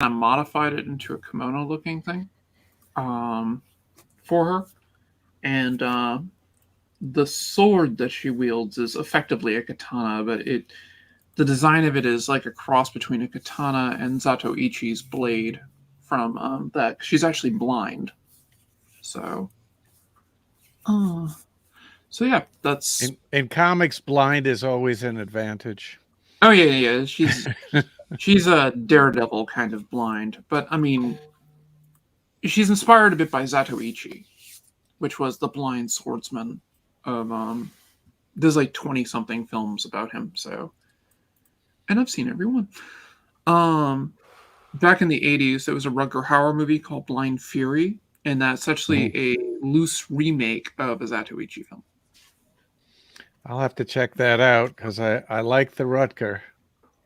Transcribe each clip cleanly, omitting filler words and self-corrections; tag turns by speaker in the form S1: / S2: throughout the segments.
S1: of modified it into a kimono-looking thing for her, and the sword that she wields is effectively a katana, but the design of it is like a cross between a katana and Zatoichi's blade from that. She's actually blind, so uh, so yeah, that's
S2: In comics, blind is always an advantage.
S1: oh yeah. She's a daredevil kind of blind, but I mean she's inspired a bit by Zatoichi, which was the blind swordsman of there's like 20 something films about him, so and I've seen every one. Um Back in the 80s there was a Rutger Hauer movie called Blind Fury, and that's
S2: Mhm.
S1: actually a loose remake of a Zatoichi film.
S2: I'll have to check that out because I like the Rutger.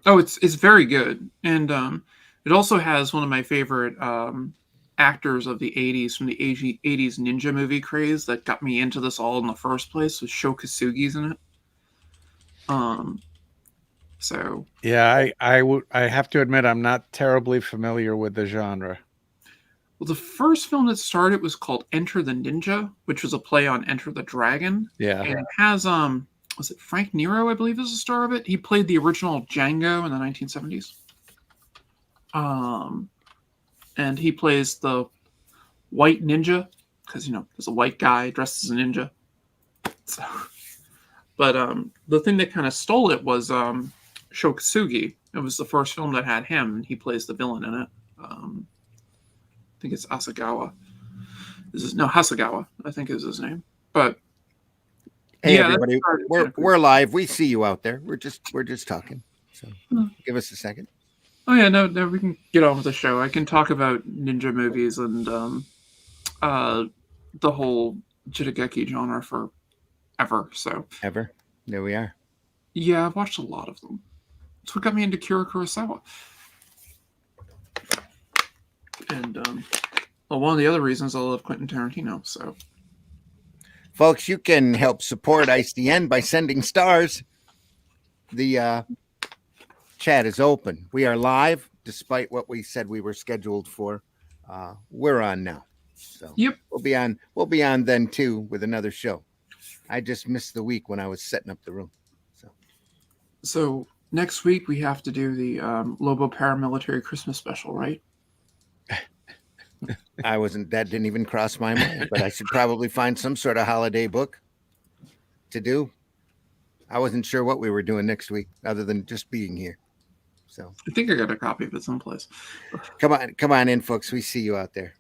S1: Oh, it's very good, and it also has one of my favorite actors of the 80s from the 80s ninja movie craze that got me into this all in the first place. Was Sho Kosugi's in it. Um, so
S2: Yeah, I have to admit I'm not terribly familiar with the genre.
S1: well, the first film that started was called Enter the Ninja, which was a play on Enter the Dragon,
S2: Yeah.
S1: and it has was it Frank Nero, I believe, is the star of it. He played the original Django in the 1970s. Um, and he plays the white ninja because there's a white guy dressed as a ninja. So, but the thing that kind of stole it was Sho Kosugi. It was the first film that had him, and he plays the villain in it. I think it's Asagawa. No, Hasagawa, I think is his name. But
S3: Hey
S1: yeah,
S3: everybody, we're live. We see you out there. We're just talking. So give us a second.
S1: Oh yeah, no, we can get on with the show. I can talk about ninja movies and uh, the whole Jitageki genre forever. So
S3: Ever. There we are.
S1: yeah, I've watched a lot of them. It's what got me into Kira Kurosawa. And well, one of the other reasons I love Quentin Tarantino. So
S3: Folks, you can help support ICN by sending stars. The chat is open. We are live, despite what we said we were scheduled for. We're on now, so
S1: yep.
S3: We'll be on then too with another show. I just missed the week when I was setting up the room.
S1: So next week we have to do the Lobo Paramilitary Christmas special, right?
S3: I wasn't. That didn't even cross my mind. But I should probably find some sort of holiday book to do. I wasn't sure what we were doing next week, other than just being here. So
S1: I think I got a copy of it someplace.
S3: come on in, folks. We see you out there.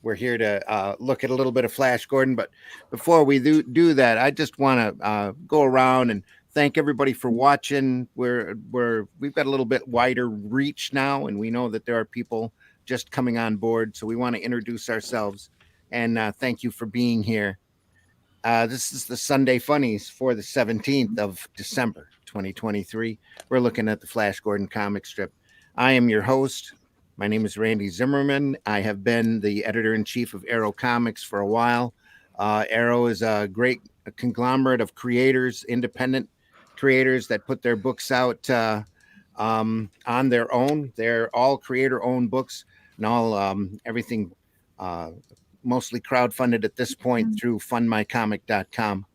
S3: We're here to look at a little bit of Flash Gordon, but before we do that, I just want to go around and thank everybody for watching. We've got a little bit wider reach now, and we know that there are people just coming on board, so we want to introduce ourselves and thank you for being here. This is the Sunday Funnies for the 17th of December, 2023. We're looking at the Flash Gordon comic strip. I am your host. My name is Randy Zimmerman. I have been the editor-in-chief of Arrow Comics for a while. Arrow is a great conglomerate of creators, independent creators that put their books out on their own. They're all creator-owned books and all everything mostly crowdfunded at this point through fundmycomic.com.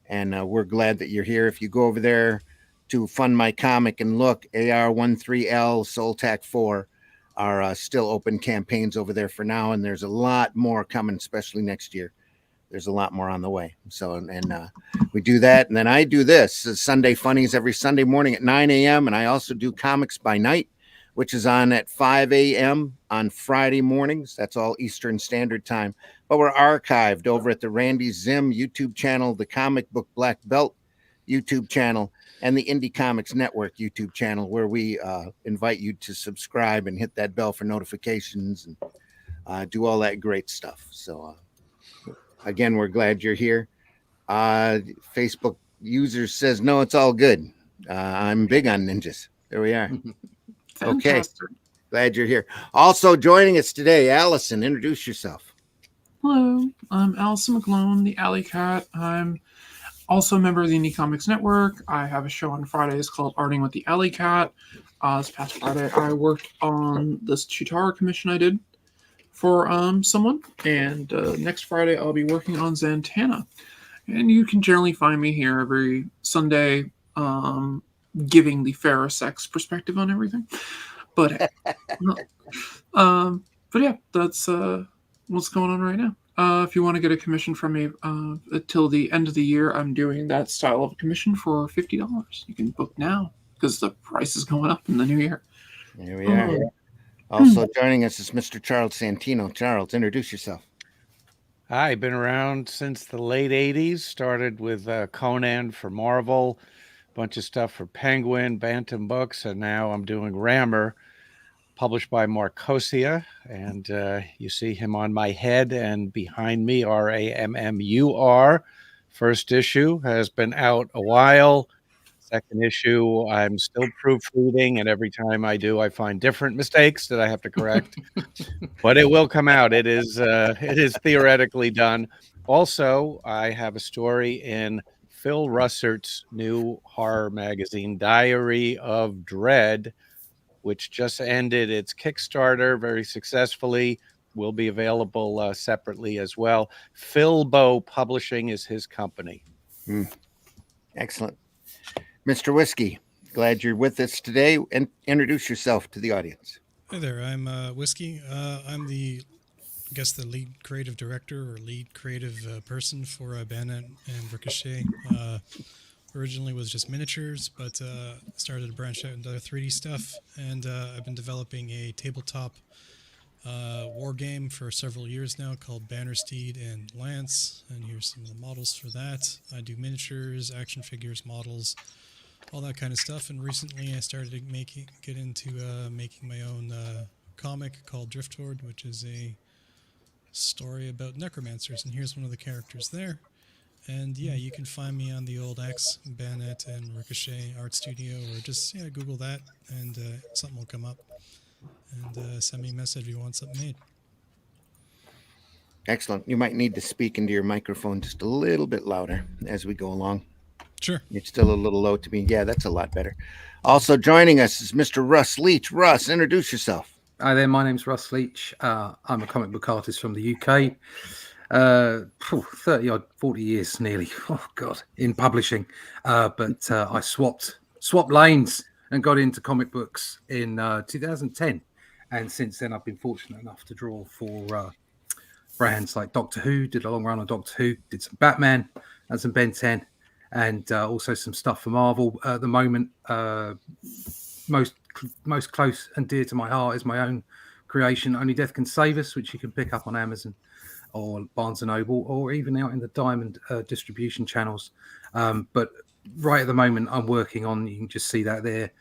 S3: And we're glad that you're here. If you go over there to Fund My Comic and look, AR13L, Soltac 4 are still open campaigns over there for now. And there's a lot more coming, especially next year. There's a lot more on the way. So, and we do that. And then I do this Sunday Funnies every Sunday morning at 9 a.m. And I also do Comics by Night, which is on at 5 a.m. on Friday mornings. That's all Eastern Standard Time. But we're archived over at the Randy Zim YouTube channel, the Comic Book Black Belt YouTube channel, and the Indie Comics Network YouTube channel, where we invite you to subscribe and hit that bell for notifications and do all that great stuff. So, again, we're glad you're here. Facebook user says, no, it's all good. I'm big on ninjas. There we are. Okay. Glad you're here. Also joining us today, Allison, introduce yourself.
S1: Hello, I'm Allison McGlone, the Alley Cat. I'm also a member of the Indie Comics Network. I have a show on Fridays called Arting with the Alley Cat. This past Friday, I worked on this Chitara commission I did for someone, and next Friday I'll be working on Zantana. And you can generally find me here every Sunday, giving the fairer sex perspective on everything. But but yeah, that's what's going on right now. If you want to get a commission from me until the end of the year, I'm doing that style of commission for $50. You can book now because the price is going up in the new year.
S3: Here we are. Also joining us is Mr. Charles Santino. Charles, introduce yourself.
S2: I've been around since the late 80s, started with Conan for Marvel, a bunch of stuff for Penguin, Bantam Books, and now I'm doing Rammer, published by Marcosia, and you see him on my head and behind me, Rammur. First issue has been out a while. Second issue, I'm still proofreading, and every time I do, I find different mistakes that I have to correct. But it will come out. It is theoretically done. Also, I have a story in Phil Russert's new horror magazine, Diary of Dread, which just ended its Kickstarter very successfully. Will be available separately as well. Philbo Publishing is his company.
S3: Excellent. Mr. Whiskey, glad you're with us today, and introduce yourself to the audience.
S4: Hi there, I'm Whiskey. I'm the lead creative director or lead creative person for Bayonet and Ricochet. Originally was just miniatures, but started to branch out into 3D stuff, and I've been developing a tabletop war game for several years now called Bannersteed and Lance, and here's some of the models for that. I do miniatures, action figures, models, all that kind of stuff, and recently I started to get into making my own comic called Drift Horde, which is a story about necromancers, and here's one of the characters there. And yeah, you can find me on the old X, Bayonet and Ricochet Art Studio, or just Google that, and something will come up. And send me a message if you want something made.
S3: Excellent. You might need to speak into your microphone just a little bit louder as we go along.
S4: Sure.
S3: It's still a little low to me. Yeah, that's a lot better. Also joining us is Mr. Russ Leach. Russ, introduce yourself.
S5: Hi there, my name's Russ Leach. I'm a comic book artist from the UK. 30 odd, 40 years nearly. Oh God, in publishing. But I swapped lanes and got into comic books in 2010. And since then, I've been fortunate enough to draw for brands like Doctor Who. Did a long run on Doctor Who. Did some Batman and some Ben 10, and also some stuff for Marvel. At the moment, most close and dear to my heart is my own creation, Only Death Can Save Us, which you can pick up on Amazon or Barnes & Noble, or even out in the Diamond distribution channels. But right at the moment, I'm working on, you can just see that there,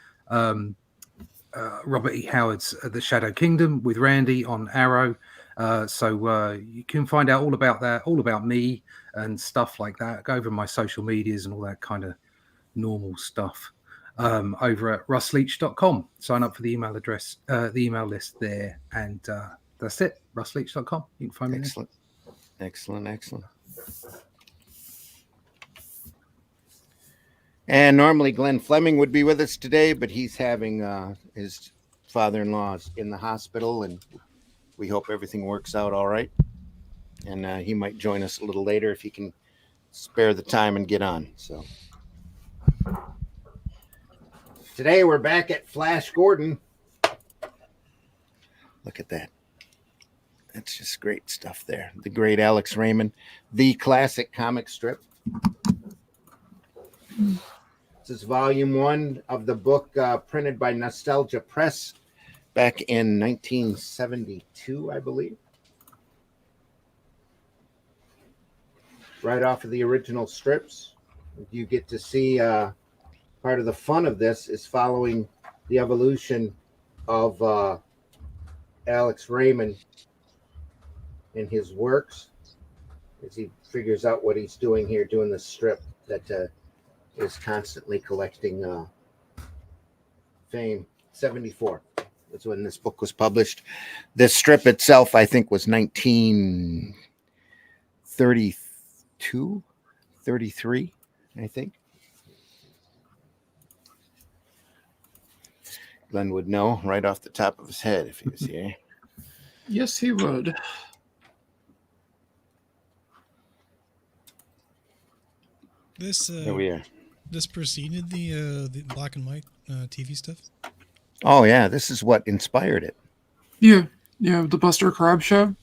S5: Robert E. Howard's The Shadow Kingdom with Randy on Arrow. So you can find out all about that, all about me and stuff like that. Go over my social medias and all that kind of normal stuff over at russleach.com. Sign up for the email address, the email list there, and that's it. russleach.com. You can find me
S3: Excellent. Excellent. And normally Glenn Fleming would be with us today, but he's having his father-in-law in the hospital, and we hope everything works out all right. And he might join us a little later if he can spare the time and get on. So today we're back at Flash Gordon. Look at that. That's just great stuff there. The great Alex Raymond, the classic comic strip. This is volume 1 of the book printed by Nostalgia Press back in 1972, I believe. Right off of the original strips. You get to see part of the fun of this is following the evolution of Alex Raymond in his works as he figures out what he's doing here, doing the strip that is constantly collecting fame. 74. That's when this book was published. This strip itself, I think, was 1932, 33, I think. Glenn would know right off the top of his head if he was here.
S1: Yes, he would.
S4: This
S3: Here we are.
S4: this preceded the black and white TV stuff.
S3: Oh yeah, this is what inspired it.
S1: Yeah, the Buster Crab show.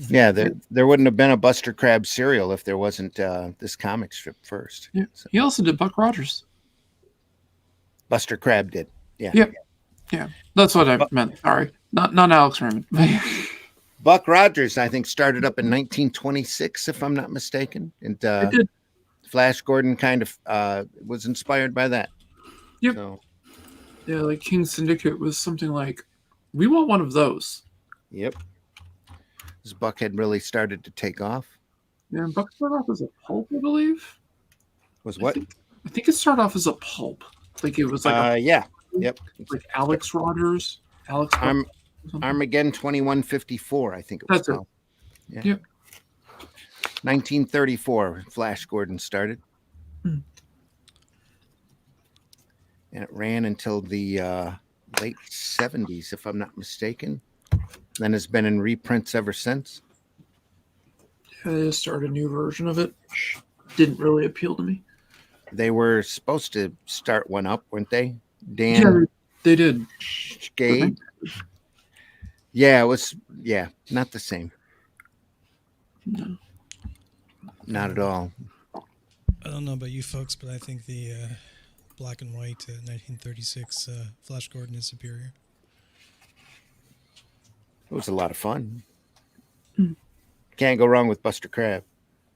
S3: Yeah, there wouldn't have been a Buster Crab cereal if there wasn't this comic strip first.
S1: Yeah,
S3: So,
S1: he also did Buck Rogers.
S3: Buster Crab did. Yeah.
S1: Yep. Yeah, that's what I meant. Sorry, not Alex Raymond.
S3: Buck Rogers, I think, started up in 1926, if I'm not mistaken, and
S1: It did.
S3: Flash Gordon kind of was inspired by that.
S1: Yep.
S3: So,
S1: Yeah, like King Syndicate was something like, we want one of those.
S3: yep. This Buck had really started to take off.
S1: Yeah, and Buck started off as a pulp, I believe.
S3: Was what?
S1: I think it started off as a pulp. Like it was like
S3: Yeah. Yep.
S1: like Alex Rogers.
S3: Armageddon 2154, I think it was
S1: That's it.
S3: called. Yeah.
S1: Yep.
S3: 1934, Flash Gordon started.
S1: Hmm.
S3: And it ran until the late 70s, if I'm not mistaken. Then has been in reprints ever since.
S1: Yeah, they just started a new version of it. Didn't really appeal to me.
S3: They were supposed to start one up, weren't they?
S1: Yeah,
S3: Dan
S1: they did.
S3: Gade. Yeah, it was. Yeah, not the same.
S1: No.
S3: Not at all.
S4: I don't know about you folks, but I think the black and white 1936 Flash Gordon is superior.
S3: It was a lot of fun.
S1: Hmm.
S3: Can't go wrong with Buster Crab.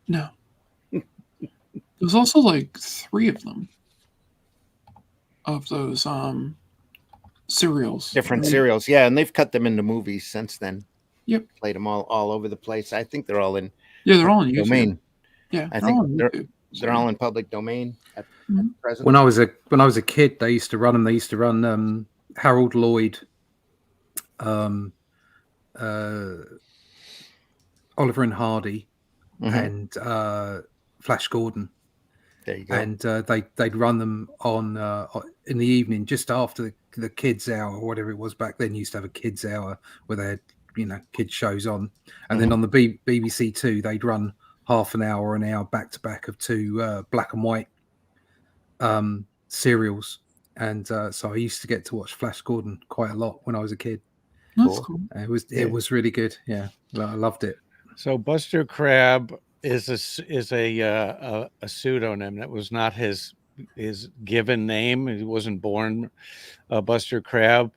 S1: No. There's also like 3 of them. Of those serials.
S3: Different serials, yeah, and they've cut them into movies since then.
S1: Yep.
S3: Played them all over the place. I think they're all in
S1: Yeah, they're all on YouTube.
S3: domain.
S1: Yeah,
S3: I
S1: they're
S3: think
S1: all on YouTube.
S3: they're all in public domain at present.
S5: When I was a kid, they used to run them. They used to run Harold Lloyd, Oliver and Hardy,
S3: Mhm.
S5: and Flash Gordon.
S3: There you go.
S5: And they'd run them on in the evening just after the kids hour or whatever it was back then. Used to have a kids hour where they had kids shows on, and then on the BBC Two they'd run half an hour or an hour back to back of 2 black and white serials. And so I used to get to watch Flash Gordon quite a lot when I was a kid.
S1: That's cool.
S5: It was really good. Yeah, I loved it.
S2: So Buster Crab is a pseudonym. That was not his given name. He wasn't born Buster Crab,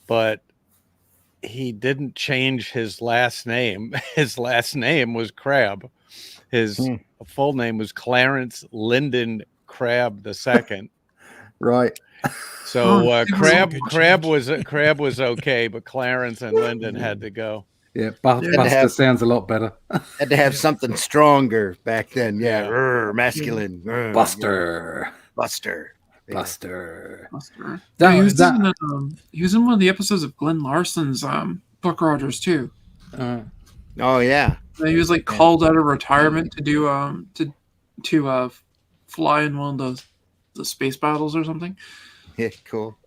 S2: but he didn't change his last name. His last name was Crab. His full name was Clarence Lyndon Crab II.
S5: Right.
S2: So Crab was okay, but Clarence and Lyndon had to go.
S5: Yeah, Buster sounds a lot better.
S3: Had to have something stronger back then. Yeah,
S2: Yeah.
S3: masculine.
S5: Buster.
S3: Buster. Yeah.
S5: Buster.
S1: Buster.
S5: That-
S1: Yeah, he was
S5: that-
S1: he was in one of the episodes of Glenn Larson's Buck Rogers too.
S3: Oh yeah.
S1: He was like called out of retirement to do to fly in one of the space battles or something.
S3: Yeah, cool.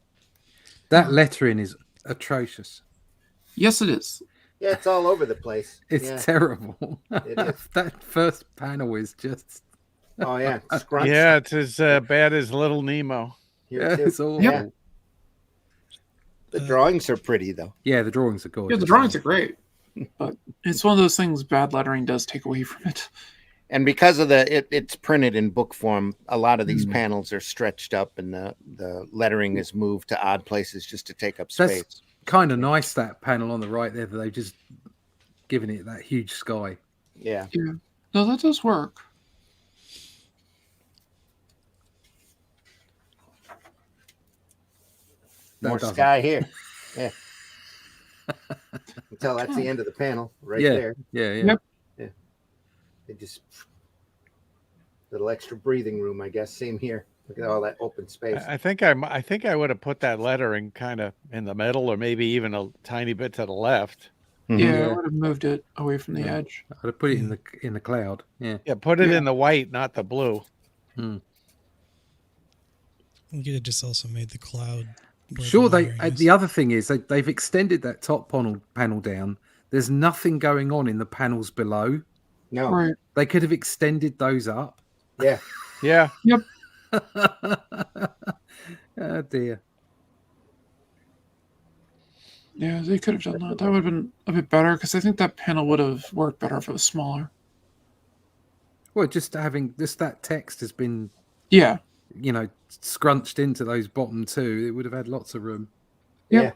S5: That lettering is atrocious.
S1: Yes, it is.
S3: Yeah, it's all over the place.
S5: It's terrible.
S3: It is.
S5: That first panel is just
S3: Oh yeah. Scrunch.
S2: Yeah, it's as bad as Little Nemo.
S3: Here, too.
S5: it's awful.
S3: Yeah. The drawings are pretty though.
S5: Yeah, the drawings are gorgeous.
S1: Yeah, the drawings are great, but it's one of those things bad lettering does take away from it.
S3: And because of it's printed in book form, a lot of these panels are stretched up and the lettering is moved to odd places just to take up space.
S5: That's kind of nice, that panel on the right there, that they've just given it that huge sky.
S3: Yeah.
S1: Yeah, no, that does work.
S3: More
S5: doesn't.
S3: sky here. Yeah. Until that's the end of the panel right there.
S5: Yeah.
S1: Yep.
S3: They just little extra breathing room, I guess. Same here. Look at all that open space.
S2: I think I would have put that lettering kind of in the middle, or maybe even a tiny bit to the left.
S1: Yeah, I would have moved it away from the edge.
S5: I'd have put it in the cloud. Yeah.
S2: Yeah, put it in the white, not the blue.
S4: You could have just also made the cloud
S5: Sure,
S4: the
S5: they.
S4: layer, yes.
S5: The other thing is they've extended that top panel down. There's nothing going on in the panels below.
S3: No.
S1: Right.
S5: They could have extended those up.
S3: Yeah.
S2: Yeah.
S1: Yep.
S5: Oh dear.
S1: Yeah, they could have done that. That would have been a bit better because I think that panel would have worked better if it was smaller.
S5: Well, just having that text has been,
S1: Yeah.
S5: scrunched into those bottom two. It would have had lots of room.
S1: Yep.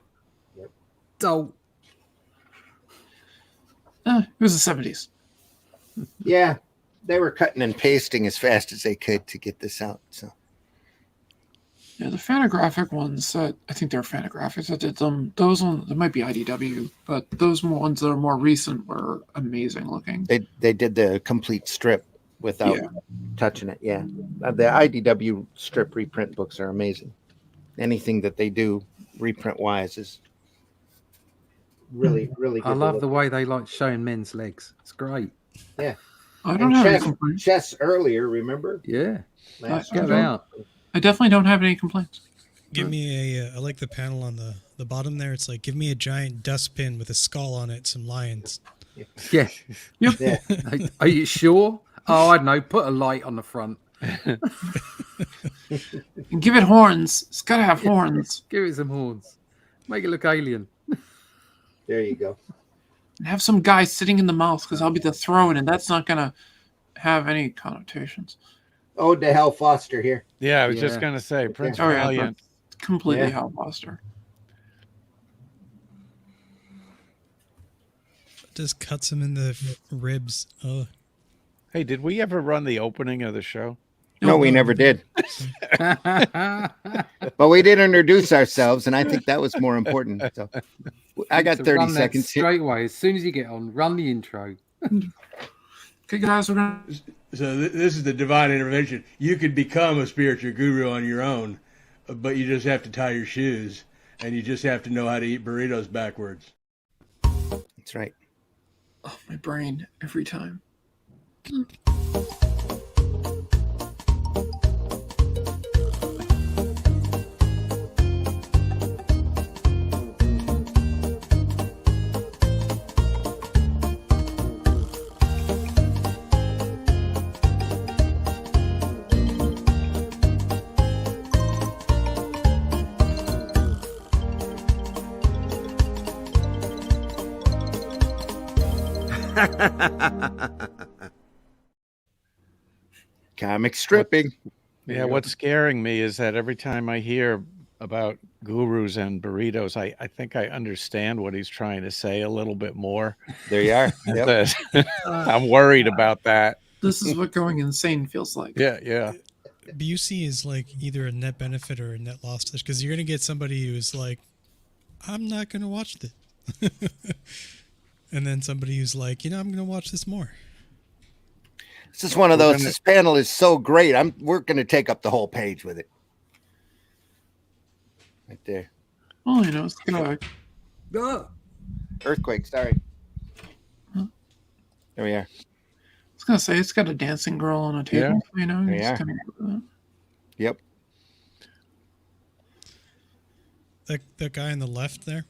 S5: Oh,
S1: It was the 70s.
S3: Yeah. They were cutting and pasting as fast as they could to get this out. So
S1: Yeah, the Fantagraphic ones, I think they're Fantagraphics that did them. Those ones, it might be IDW, but those ones that are more recent were amazing looking.
S3: they did the complete strip without touching it. Yeah. The IDW strip reprint books are amazing. Anything that they do reprint wise is really, really good.
S5: I love the way they like showing men's legs. It's great.
S3: Yeah.
S1: I don't
S3: And
S1: have any complaints.
S3: chess earlier, remember?
S5: Yeah.
S3: Last
S1: I
S5: Get
S1: don't-
S5: out.
S1: I definitely don't have any complaints.
S4: Give me I like the panel on the bottom there. It's like, give me a giant dustbin with a skull on it, some lions.
S5: Yeah.
S3: Yeah.
S5: Are you sure? Oh, I don't know. Put a light on the front.
S1: And give it horns. It's got to have horns.
S5: Give it some horns. Make it look alien.
S3: There you go.
S1: And have some guy sitting in the mouth because I'll be the throne, and that's not going to have any connotations.
S3: Ode to Hal Foster here.
S2: Yeah, I was just
S5: Yeah.
S2: gonna say Prince
S1: Oh, yeah.
S2: Valiant.
S1: Completely
S3: Yeah.
S1: Hal Foster.
S4: Just cuts him in the ribs. Oh,
S2: Hey, did we ever run the opening of the show?
S3: No, we never did. But we did introduce ourselves, and I think that was more important. So I got
S5: So
S3: 30
S5: run that
S3: seconds here.
S5: straight away. As soon as you get on, run the intro.
S1: Okay, guys, we're going to.
S6: So this is the divine intervention. You could become a spiritual guru on your own, but you just have to tie your shoes, and you just have to know how to eat burritos backwards.
S3: That's right.
S1: Oh, my brain every time.
S3: Comic stripping.
S2: Yeah, what's scaring me is that every time I hear about gurus and burritos, I think I understand what he's trying to say a little bit more.
S3: There you are. Yep.
S2: I'm worried about that.
S1: This is what going insane feels like.
S2: Yeah.
S4: BUC is like either a net benefit or a net loss to this, because you're gonna get somebody who's like, I'm not gonna watch this, and then somebody who's like, I'm gonna watch this more.
S3: It's just one of those. This panel is so great. We're going to take up the whole page with it. Right there.
S1: Well, it's gonna.
S3: Earthquake. Sorry. There we are.
S1: I was gonna say it's got a dancing girl on a table.
S3: There
S1: It's
S3: you are.
S1: kinda-
S3: Yep.
S4: That guy on the left there,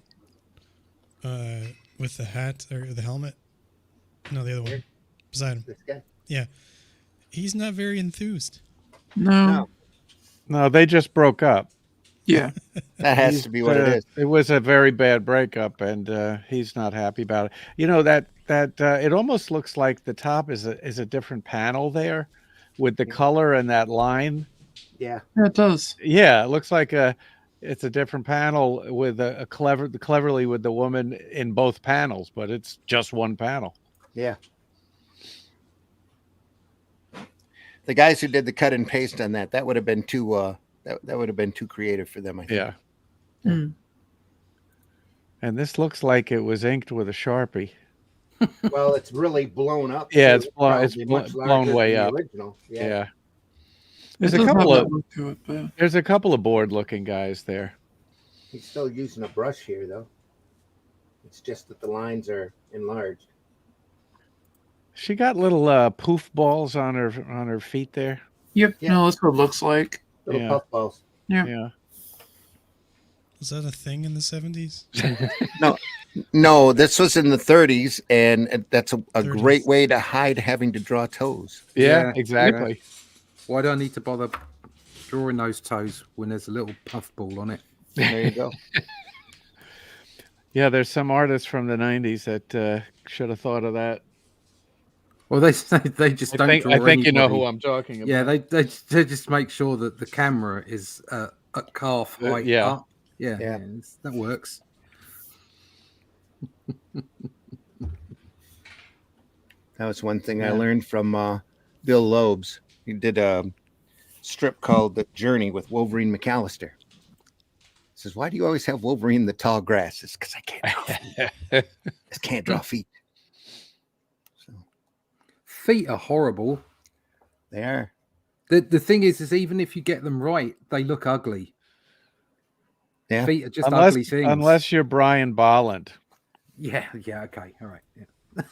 S4: with the hat or the helmet. No, the other one beside him.
S3: This guy.
S4: Yeah, he's not very enthused.
S1: No.
S2: No, they just broke up.
S1: Yeah.
S3: That has to be what it is.
S2: It was a very bad breakup, and he's not happy about it. That it almost looks like the top is a different panel there, with the color and that line.
S3: Yeah.
S1: Yeah, it does.
S2: Yeah, it looks like it's a different panel with cleverly with the woman in both panels, but it's just one panel.
S3: Yeah. The guys who did the cut and paste on that would have been too that would have been too creative for them, I think.
S2: Yeah.
S1: Hmm.
S2: And this looks like it was inked with a Sharpie.
S3: Well, it's really blown up.
S2: Yeah,
S3: too.
S2: it's blown- it's
S3: Probably much
S2: blown
S3: larger
S2: way
S3: than the
S2: up.
S3: Original.
S2: Yeah.
S1: It
S2: There's a
S1: does have
S2: couple
S1: that
S2: of
S1: look to it, but
S2: there's a couple of bored looking guys there.
S3: He's still using a brush here, though. It's just that the lines are enlarged.
S2: She got little poof balls on her feet there.
S1: yep.
S3: Yeah.
S1: No, that's what it looks like.
S3: Little
S2: Yeah.
S3: puff balls.
S1: Yeah.
S2: Yeah.
S4: Was that a thing in the 70s?
S3: No, this was in the 30s, and that's a
S4: 30s.
S3: great way to hide having to draw toes.
S2: Yeah, exactly.
S5: Why do I need to bother drawing those toes when there's a little puffball on it?
S3: There you go.
S2: Yeah, there's some artists from the 90s that should have thought of that.
S5: Well, they just don't draw
S2: I think you know
S5: anybody.
S2: who I'm talking about.
S5: Yeah, they just make sure that the camera is at calf height
S2: yeah.
S5: up. Yeah,
S3: Yeah.
S5: that works.
S3: That was one thing I learned from Bill Loebs. He did a strip called The Journey with Wolverine McAllister. He says, "Why do you always have Wolverine in the tall grass?" It's because I can't draw feet. Just can't draw feet. So
S5: Feet are horrible.
S3: they are.
S5: The thing is even if you get them right, they look ugly.
S3: Yeah.
S5: Feet are just ugly things.
S2: Unless you're Brian Bolland.
S5: Yeah, okay, all right. Yeah.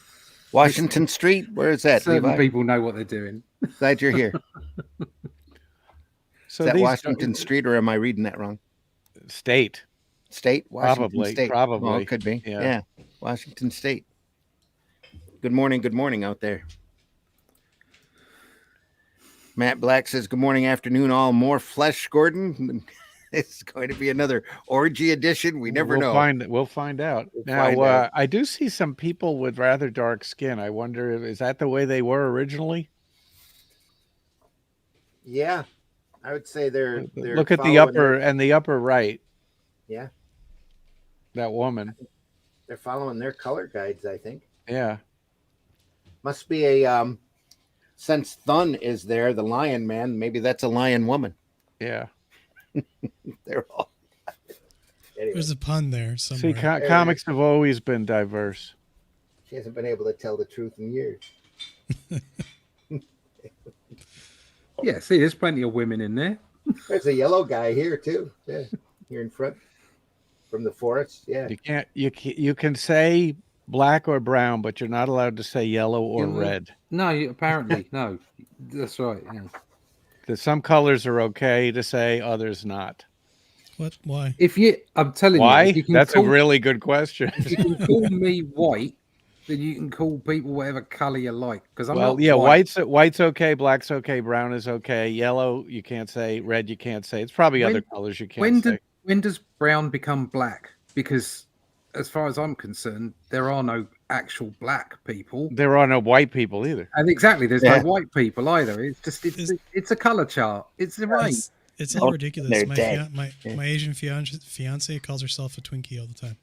S3: Washington Street, where is that?
S5: Certain
S3: Levi?
S5: people know what they're doing.
S3: Glad you're here.
S2: So
S3: Is that
S2: these
S3: Washington Street, or am I reading that wrong?
S2: State.
S3: State? Washington
S2: Probably,
S3: State.
S2: probably.
S3: Well, it could be.
S2: Yeah.
S3: Yeah. Washington State. Good morning out there. Matt Black says, "Good morning, afternoon, all. More flesh, Gordon." It's going to be another orgy edition. We never know.
S2: We'll find out.
S3: We'll
S2: Now,
S3: find out.
S2: I do see some people with rather dark skin. I wonder, is that the way they were originally?
S3: Yeah, I would say they're
S2: Look at the
S3: following
S2: upper right.
S3: Yeah,
S2: That woman.
S3: they're following their color guides, I think.
S2: Yeah.
S3: Must be a since Thun is there, the lion man, maybe that's a lion woman.
S2: Yeah.
S3: They're all anyway,
S4: There's a pun there somewhere.
S2: See, comics have always been diverse.
S3: she hasn't been able to tell the truth in years.
S5: Yeah, see, there's plenty of women in there.
S3: There's a yellow guy here too. Yeah, here in front from the forest. Yeah.
S2: You can say black or brown, but you're not allowed to say yellow or
S5: Yeah.
S2: red.
S5: No, apparently, no. That's right. Yeah.
S2: Some colors are okay to say, others not.
S4: What? Why?
S5: I'm telling
S2: Why?
S5: you, if you can
S2: That's
S5: call,
S2: a really good question.
S5: if you can call me white, then you can call people whatever color you like. Because I'm
S2: Well,
S5: not
S2: yeah,
S5: white.
S2: white's okay, black's okay, brown is okay, yellow you can't say, red you can't say. It's probably other colors you can't say.
S5: When does brown become black? Because as far as I'm concerned, there are no actual black people.
S2: There are no white people either.
S5: And exactly, there's
S3: Yeah.
S5: no white people either. It's just it's a color chart. It's the right.
S4: It's all ridiculous.
S3: they're
S4: My,
S3: dead.
S4: my Asian fiance calls herself a Twinkie all the time.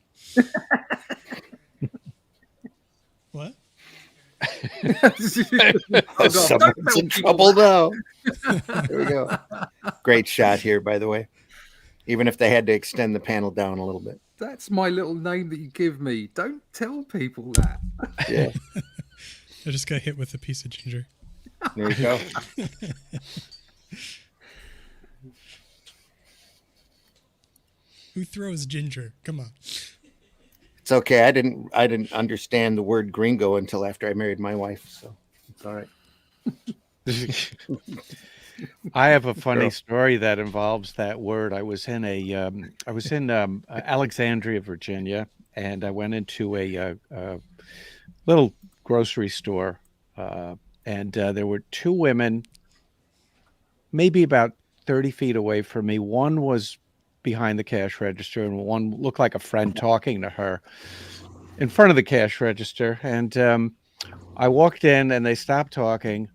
S4: What?
S3: Oh, someone's in trouble now. There we go. Great shot here, by the way. Even if they had to extend the panel down a little bit.
S5: That's my little name that you give me. Don't tell people that.
S3: Yeah.
S4: I just got hit with a piece of ginger.
S3: There you go.
S4: Who throws ginger? Come on.
S3: It's okay. I didn't understand the word gringo until after I married my wife, so it's all right.
S2: I have a funny story that involves that word. I was in Alexandria, Virginia, and I went into a little grocery store, and there were two women, maybe about 30 feet away from me. One was behind the cash register, and one looked like a friend talking to her in front of the cash register. And I walked in, and they stopped talking.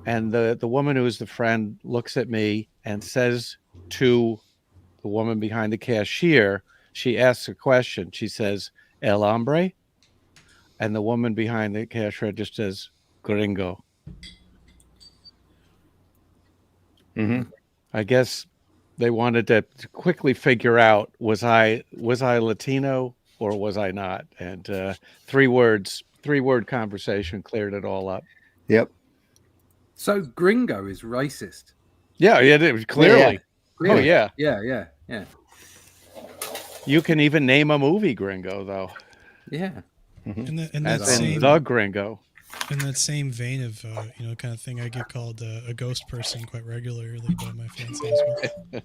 S2: And the woman who is the friend looks at me and says to the woman behind the cashier, she asks a question. She says, "El hombre?" And the woman behind the cash register says, "Gringo."
S3: Mm-hmm.
S2: I guess they wanted to quickly figure out, was I Latino or was I not? And three-word conversation cleared it all up.
S3: Yep.
S5: So gringo is racist.
S2: Yeah, it was clearly. Oh, yeah.
S5: Yeah.
S2: You can even name a movie Gringo, though.
S5: Yeah.
S4: In that
S2: As in
S4: same
S2: The Gringo.
S4: in that same vein of kind of thing, I get called a ghost person quite regularly by my fiance as well.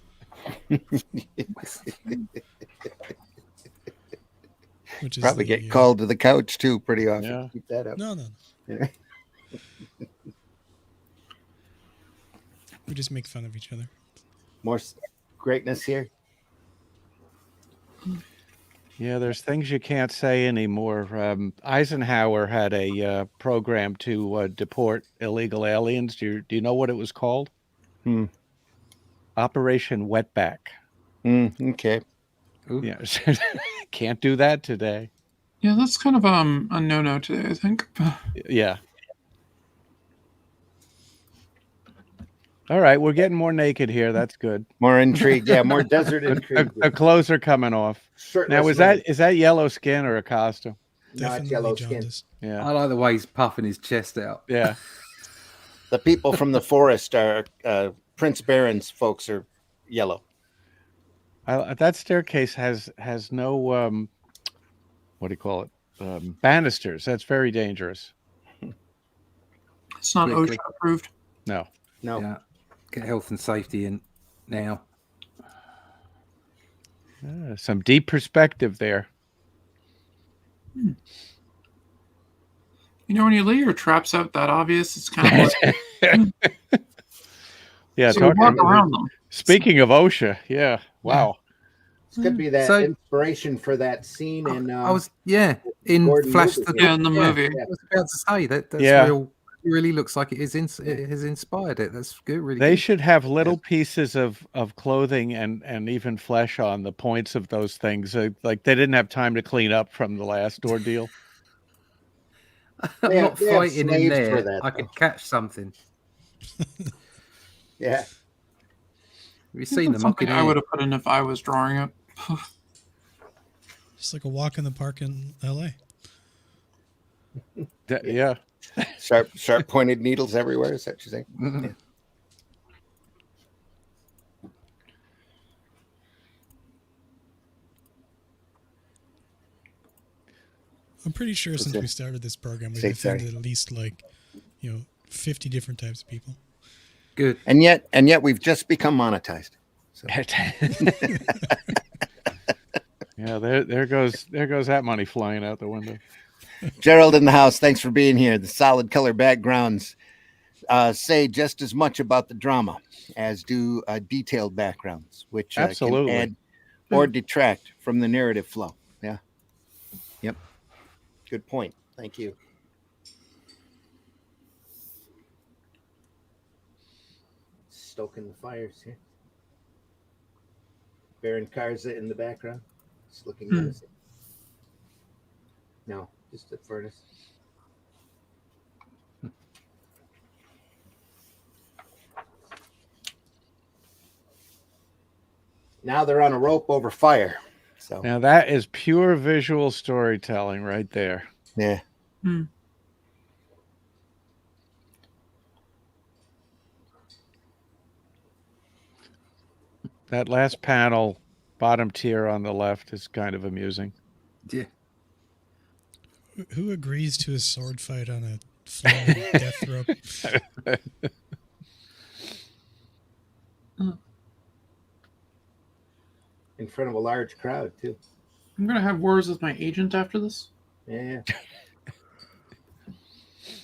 S4: Which is
S3: Probably
S4: the,
S3: get called to the couch too pretty often.
S2: Yeah.
S3: Keep that up.
S4: No.
S3: Yeah.
S4: We just make fun of each other.
S3: More greatness here.
S2: Yeah, there's things you can't say anymore. Eisenhower had a program to deport illegal aliens. Do you know what it was called?
S3: Hmm.
S2: Operation Wetback.
S3: Okay.
S5: Ooh.
S2: Yeah, can't do that today.
S1: Yeah, that's kind of a no-no today, I think.
S2: Yeah. All right, we're getting more naked here. That's good.
S3: More intrigue. Yeah, more desert intrigue.
S2: The clothes are coming off. Now,
S3: Shirtless
S2: is that yellow skin or a costume?
S3: No, it's
S4: Definitely
S3: yellow skin.
S4: jaundice.
S2: Yeah.
S5: I like the way he's puffing his chest out.
S2: Yeah.
S3: The people from the forest are Prince Baron's folks are yellow.
S2: That staircase has no what do you call it? Banisters. That's very dangerous.
S1: It's not
S5: Quickly.
S1: OSHA approved.
S2: No.
S3: No.
S5: Yeah. Get health and safety in now.
S2: Some deep perspective there.
S1: You know, when you lay your traps out that obvious, it's kind of like
S2: Yeah.
S1: so you walk around them.
S2: Speaking of OSHA, yeah. Wow.
S3: This could be that
S5: So-
S3: inspiration for that scene in
S5: I was in
S3: Gordon
S5: Flash
S3: movie.
S5: the
S1: Yeah, in the movie.
S5: I was about to say that's
S2: Yeah.
S5: real. It really looks like it has inspired it. That's good. Really,
S2: They
S5: good.
S2: should have little pieces of clothing and even flesh on the points of those things. Like they didn't have time to clean up from the last ordeal.
S5: I'm
S3: They
S5: not
S3: have- they have
S5: fighting in
S3: slaves
S5: there.
S3: for that,
S5: I could
S3: though.
S5: catch something.
S3: Yeah.
S5: Have you
S1: That's
S5: seen them?
S1: something I would have put in if I was drawing it.
S4: Just like a walk in the park in LA.
S2: Yeah.
S3: Sharp pointed needles everywhere. Is that what you're saying?
S5: Mhm.
S4: I'm pretty sure since
S3: that?
S4: we started this program, we've
S3: Say sorry.
S4: offended at least 50 different types of people.
S5: Good.
S3: And yet we've just become monetized. So
S2: Yeah, there goes that money flying out the window.
S3: Gerald in the house, thanks for being here. The solid color backgrounds say just as much about the drama as do detailed backgrounds, which
S2: Absolutely.
S3: can add or detract from the narrative flow. Yeah. Yep. Good point. Thank you. Stoking the fires here. Baron Karza in the background. Just looking menacing. No, just a furnace. Now they're on a rope over fire. So
S2: Now that is pure visual storytelling right there.
S3: yeah.
S1: Hmm.
S2: That last panel, bottom tier on the left, is kind of amusing.
S5: Yeah.
S4: Who agrees to a sword fight on a flaming death rope?
S3: In front of a large crowd too.
S1: I'm gonna have wars with my agent after this.
S3: Yeah.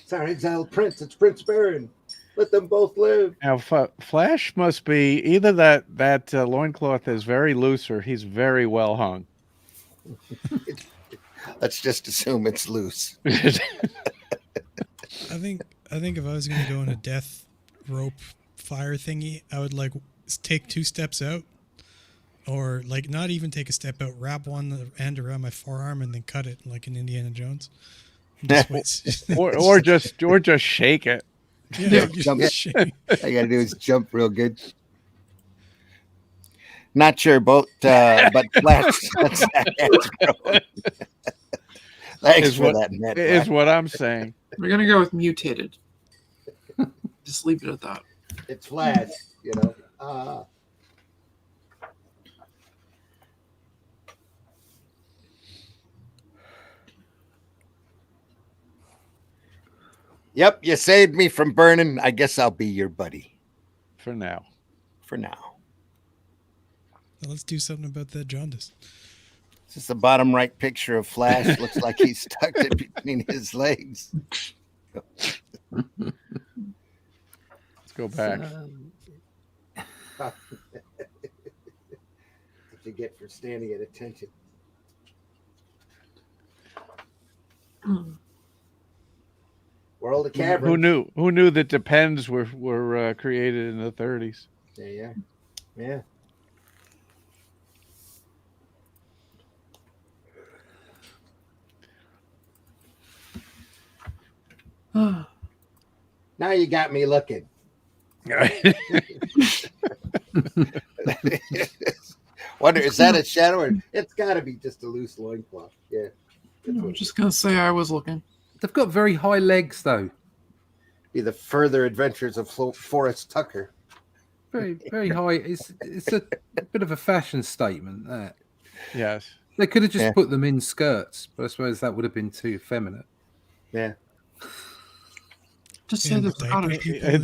S3: It's our exiled prince. It's Prince Baron. Let them both live.
S2: Now, Flash must be either that loincloth is very loose or he's very well hung.
S3: Let's just assume it's loose.
S4: I think if I was going to go in a death rope fire thingy, I would take 2 steps out, or not even take a step out, wrap one end around my forearm and then cut it like in Indiana Jones. And just wait.
S2: or just shake it.
S4: Yeah,
S3: Jump.
S4: just shake.
S3: All I gotta do is jump real good. Not sure both, but Flash. Thanks
S2: Is
S3: for
S2: what-
S3: that, Matt.
S2: Is what I'm saying.
S1: We're gonna go with mutated. Just leave it at that.
S3: It's Flash, you know. Yep, you saved me from burning. I guess I'll be your buddy
S2: For now.
S3: for now.
S4: Now let's do something about that jaundice.
S3: This is the bottom right picture of Flash. Looks like he's stuck it between his legs.
S2: Let's go back.
S3: What you get for standing at attention. World of Caverns.
S2: Who knew? Who knew that Depends were created in the 30s?
S3: There you are. Yeah. Now you got me looking. Wonder, is that a shadow? Or it's got to be just a loose loincloth. Yeah.
S1: I'm just gonna say I was looking.
S5: They've got very high legs, though.
S3: Be the further adventures of Forrest Tucker.
S5: Very, very high. It's a bit of a fashion statement. That
S2: Yes.
S5: they could have just
S3: Yeah.
S5: put them in skirts, but I suppose that would have been too effeminate.
S3: Yeah.
S1: Just say
S4: And
S1: the
S4: diaper
S1: Scottish.
S4: people is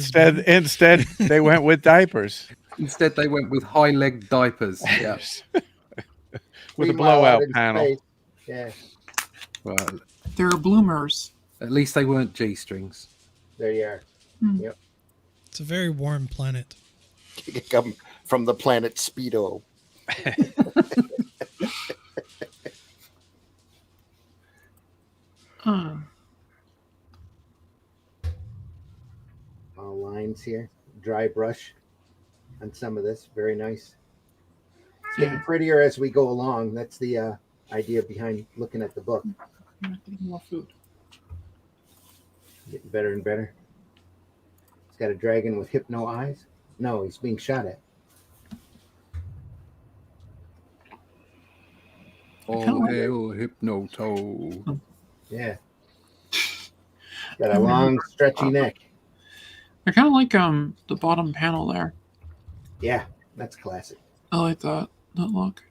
S2: Instead, they went with diapers.
S5: Instead, they went with high leg diapers. Yeah.
S2: With a
S3: 3 mile out
S2: blowout
S3: in
S2: panel.
S3: space. Yeah.
S5: Well,
S1: They're bloomers.
S5: at least they weren't G-strings.
S3: There you are.
S4: It's a very warm planet.
S3: You come from the planet Speedo. All lines here. Dry brush on some of this. Very nice. It's getting prettier as we go along. That's the idea behind looking at the book.
S1: More food.
S3: Getting better and better. It's got a dragon with hypno eyes. No, he's being shot at.
S5: All hail Hypnoto.
S3: Yeah. Got a long, stretchy neck.
S1: I kind of like the bottom panel there.
S3: Yeah, that's classic.
S1: I like that look.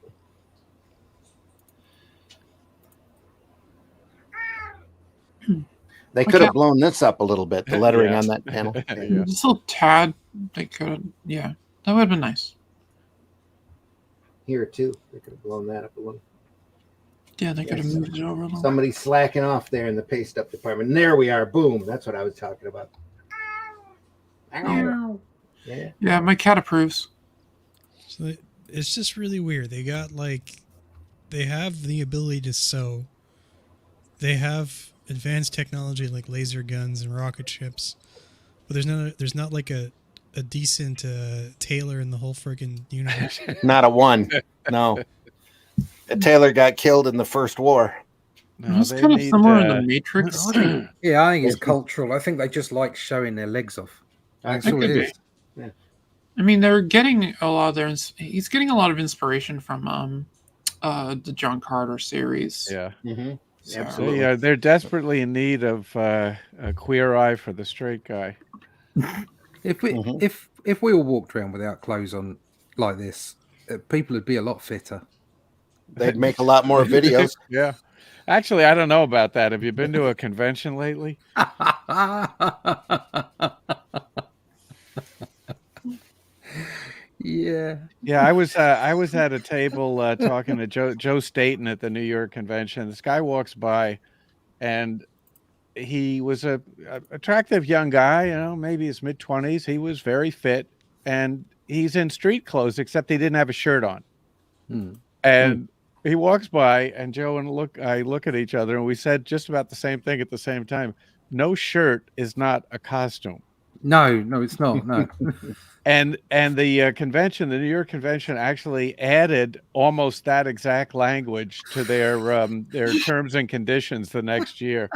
S3: They could have blown this up a little bit, the lettering
S2: Yeah.
S3: on that panel.
S2: Yeah.
S1: Just a little tad. They could. Yeah, that would have been nice.
S3: Here, too. They could have blown that up a little.
S1: Yeah, they could have
S3: Yes.
S1: moved it over a little.
S3: Somebody's slacking off there in the paste up department. And there we are. Boom. That's what I was talking about. Yeah.
S1: Yeah, my cat approves.
S4: So it's just really weird. They got they have the ability to sew. They have advanced technology like laser guns and rocket ships, but there's not like a decent tailor in the whole friggin' universe.
S3: Not a one. No. The Taylor got killed in the first war.
S2: No,
S1: It's
S2: they
S1: kind of
S2: need,
S1: similar in the Matrix.
S5: Yeah, I think it's cultural. I think they just like showing their legs off. That's all it
S1: could be.
S5: is.
S1: I mean, they're getting a lot of their. He's getting a lot of inspiration from the John Carter series.
S2: Yeah.
S3: Mm-hmm.
S1: So-
S3: Absolutely.
S2: They're desperately in need of a queer eye for the straight guy.
S5: If we
S3: Mhm.
S5: if we all walked around without clothes on like this, people would be a lot fitter.
S3: They'd make a lot more videos.
S2: Yeah. Actually, I don't know about that. Have you been to a convention lately?
S5: Yeah.
S2: Yeah, I was at a table talking to Joe Staten at the New York convention. This guy walks by, and he was a attractive young guy, maybe his mid-20s. He was very fit, and he's in street clothes, except he didn't have a shirt on. And he walks by, and Joe and I look at each other, and we said just about the same thing at the same time. No shirt is not a costume.
S5: No, it's not. No.
S2: And the convention, the New York convention, actually added almost that exact language to their terms and conditions the next year.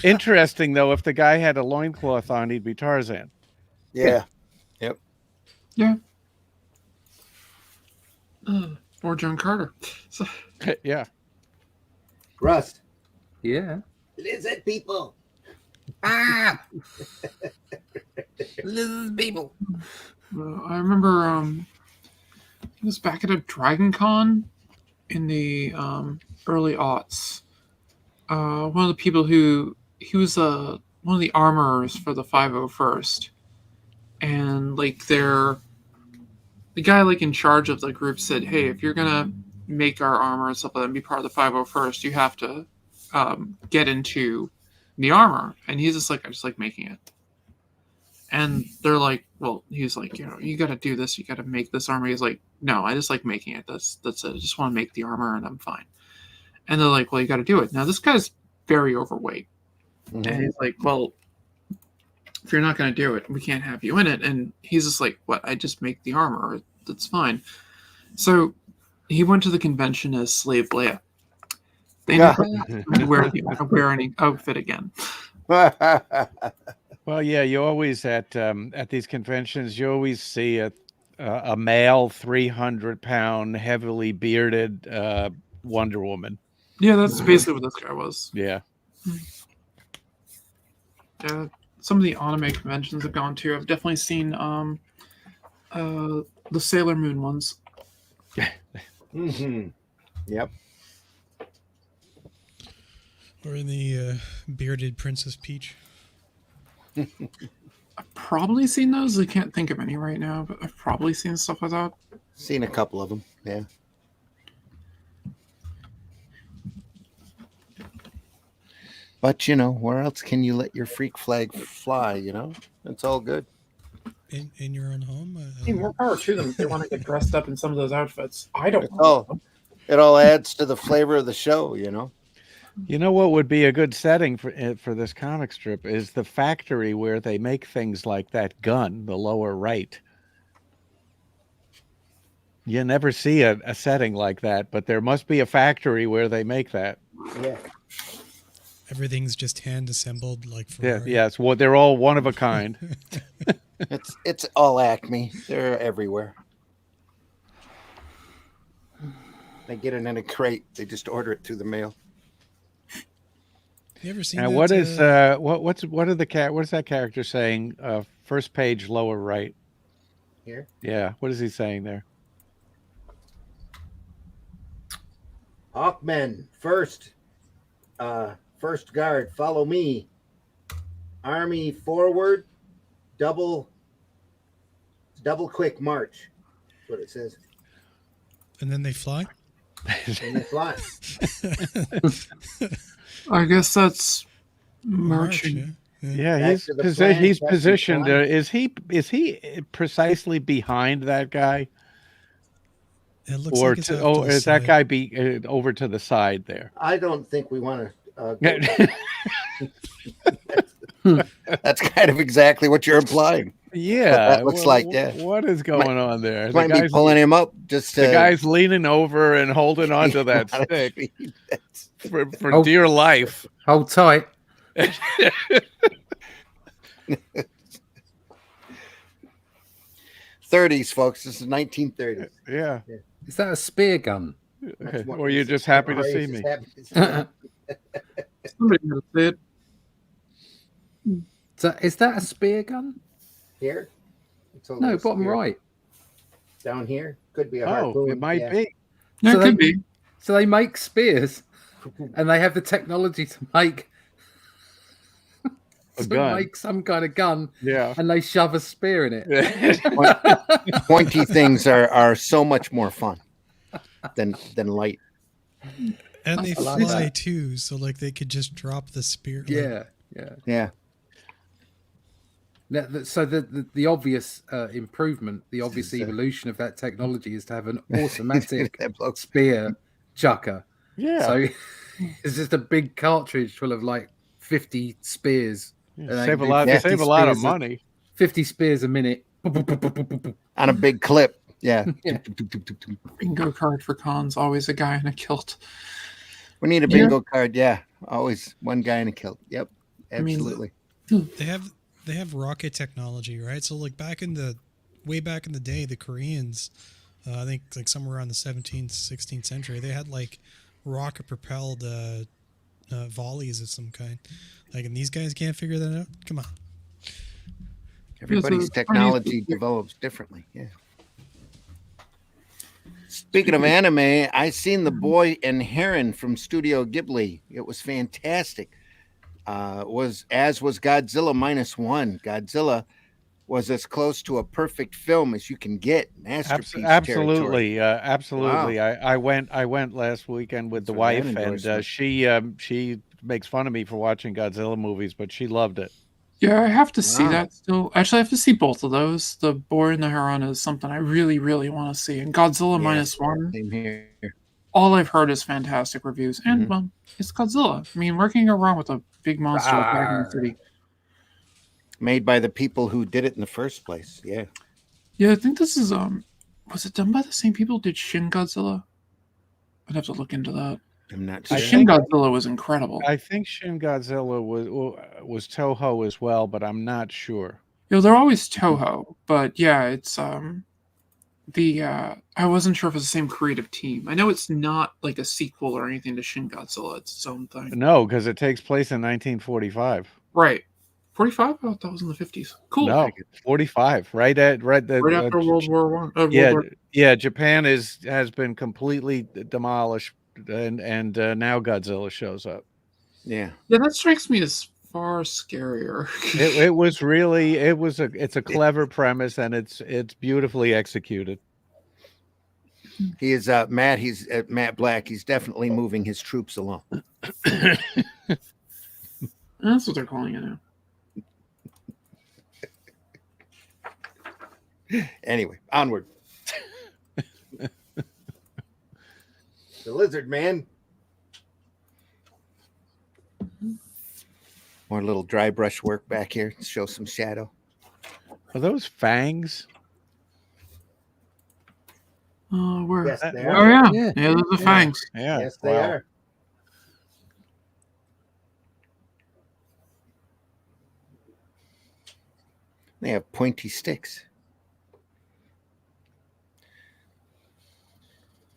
S2: Interesting, though, if the guy had a loincloth on, he'd be Tarzan.
S3: Yeah.
S1: Yeah. Or John Carter. So,
S2: Yeah.
S3: Rust.
S5: Yeah.
S3: Lizard people.
S5: Ah. Lizard people.
S1: I remember it was back at a Dragon Con in the early aughts. One of the people he was one of the armorers for the 501st, and like the guy like in charge of the group said, "Hey, if you're gonna make our armor and stuff like that and be part of the 501st, you have to get into the armor." And he's just like, "I just like making it." And they're like, "Well," he's like, "you got to do this. You got to make this armor." He's like, "No, I just like making it. That's it. I just want to make the armor, and I'm fine." And they're like, "Well, you got to do it." Now this guy's very overweight, and he's like, "Well, if you're not going to do it, we can't have you in it." And he's just like, "What? I just make the armor. That's fine." So he went to the convention as Slave Leia. They never asked him to wear any outfit again.
S2: Well, yeah, you always at these conventions, you always see a male 300-pound, heavily bearded Wonder Woman.
S1: Yeah, that's basically what this guy was.
S2: Yeah.
S1: Yeah, some of the anime conventions I've gone to, I've definitely seen the Sailor Moon ones.
S3: Mm-hmm. Yep.
S4: Or the bearded Princess Peach.
S1: I've probably seen those. I can't think of any right now, but I've probably seen stuff like that.
S3: Seen a couple of them. Yeah. But where else can you let your freak flag fly? It's all good.
S4: In your own home?
S1: Hey, more power to them if they want to get dressed up in some of those outfits. I don't
S3: It's
S1: know.
S3: all, it all adds to the flavor of the show,
S2: You know what would be a good setting for this comic strip is the factory where they make things like that gun, the lower right. You never see a setting like that, but there must be a factory where they make that.
S3: Yeah.
S4: Everything's just hand assembled, like Ferrari.
S2: Yes. Well, they're all one of a kind.
S3: It's all Acme. They're everywhere. They get it in a crate. They just order it through the mail.
S4: You ever seen
S2: Now,
S4: that?
S2: what is what is that character saying? First page, lower right.
S3: Here?
S2: Yeah. What is he saying there?
S3: Hawkmen, first guard, follow me. Army forward, double quick march. That's what it says.
S4: And then they fly?
S3: And they fly.
S1: I guess that's
S4: March,
S1: marching.
S2: Yeah,
S3: Back
S2: he's
S3: to the plan,
S2: he's
S3: back to the
S2: positioned.
S3: plan.
S2: Is he precisely behind that guy,
S4: It looks
S2: or
S4: like it's off to the
S2: is that
S4: side.
S2: guy be over to the side there?
S3: I don't think we want to. That's kind of exactly what you're implying.
S2: Yeah,
S3: that looks like, yeah.
S2: What is going on there?
S3: Might be pulling him up just to.
S2: The guy's leaning over and holding onto that stick for dear life.
S5: Hold tight.
S3: 30s, folks. This is 1930s.
S2: Yeah.
S5: Is that a spear gun?
S3: That's what
S2: Or you're
S3: makes
S2: just
S3: it
S2: happy to
S3: raise
S2: see
S3: his
S2: me.
S3: happiness.
S1: Somebody has it.
S5: Is that a spear gun?
S3: Here? It's a
S5: No,
S3: little
S5: bottom
S3: spear.
S5: right.
S3: Down here? Could be a
S2: Oh,
S3: harpoon.
S2: it might
S3: yeah.
S2: be.
S1: Yeah,
S5: So
S1: it could be.
S5: So they make spears, and they have the technology to make
S2: gun.
S5: make some kind of gun,
S2: Yeah.
S5: and they shove a spear in it.
S3: Pointy things are so much more fun than light.
S4: And they
S5: I like
S4: fly
S5: that.
S4: too, so like they could just drop the spear. like-
S5: Yeah.
S3: Yeah.
S5: So the obvious improvement, the obvious evolution of that technology is to have an automatic
S3: That bloke's-
S5: spear chucker.
S2: Yeah.
S5: So it's just a big cartridge full of like 50 spears.
S2: Yeah,
S5: And they
S2: save a
S5: do
S2: lot.
S5: 50
S2: Save a lot of
S5: spears
S2: money.
S5: 50 spears a minute.
S3: On a big clip. Yeah.
S5: Yeah.
S1: Bingo card for cons. Always a guy in a kilt.
S3: We need a bingo card. Yeah. Always one guy in a kilt. Yep.
S1: mean,
S3: Absolutely.
S4: They have rocket technology, right? So like way back in the day, the Koreans, I think like somewhere around the 17th, 16th century, they had like rocket propelled volleys of some kind. Like, and these guys can't figure that out. Come on.
S3: Everybody's technology develops differently. Yeah. Speaking of anime, I seen The Boy and Heron from Studio Ghibli. It was fantastic. Was Godzilla -1. Godzilla was as close to a perfect film as you can get. Masterpiece territory.
S2: Absolutely, absolutely. I went last weekend with
S3: Thanks
S2: the
S3: for that
S2: wife, and
S3: endorsement.
S2: she makes fun of me for watching Godzilla movies, but she loved it.
S1: Yeah, I have to see
S3: Wow.
S1: that still. Actually, I have to see both of those. The Boar and the Heron is something I really, really want to see. And Godzilla
S3: Yes,
S1: -1,
S3: same here.
S1: all I've heard is fantastic reviews. And, well, it's Godzilla. I mean, where can you go wrong with a big monster attacking the city?
S3: Made by the people who did it in the first place. Yeah.
S1: Yeah, I think this is, was it done by the same people who did Shin Godzilla? I'd have to look into that.
S3: I'm not
S1: So
S3: sure.
S1: Shin Godzilla was incredible.
S2: I think Shin Godzilla was Toho as well, but I'm not sure.
S1: You know, they're always Toho, but yeah, it's I wasn't sure if it's the same creative team. I know it's not like a sequel or anything to Shin Godzilla. It's its own thing.
S2: No, because it takes place in 1945.
S1: Right. 45? I thought that was in the 50s. Cool.
S2: No, 45. Right
S1: after World War One.
S2: Yeah, Japan has been completely demolished, and now Godzilla shows up.
S3: Yeah.
S1: Yeah, that strikes me as far scarier.
S2: It's a clever premise, and it's beautifully executed.
S3: He is Matt. He's Matt Black. He's definitely moving his troops along.
S1: That's what they're calling it now.
S3: Anyway, onward. The lizard man. More little dry brush work back here to show some shadow.
S2: Are those fangs?
S1: Where?
S3: Yes, they
S1: Oh
S3: are.
S1: yeah,
S5: Yeah.
S1: yeah, those are fangs.
S2: Yeah.
S3: Yes, they
S2: wow.
S3: are. They have pointy sticks.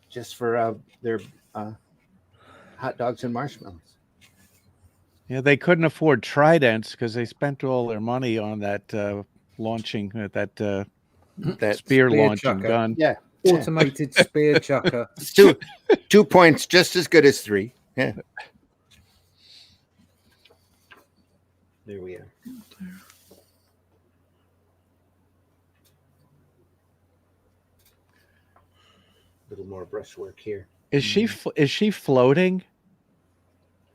S3: Just for their hot dogs and marshmallows.
S2: Yeah, they couldn't afford tridents because they spent all their money on that launching that spear launching
S5: chucker.
S2: gun.
S3: Yeah.
S5: Automated spear chucker.
S3: It's 2 points, just as good as 3. Yeah. There we are. A little more brushwork here.
S2: Is she floating?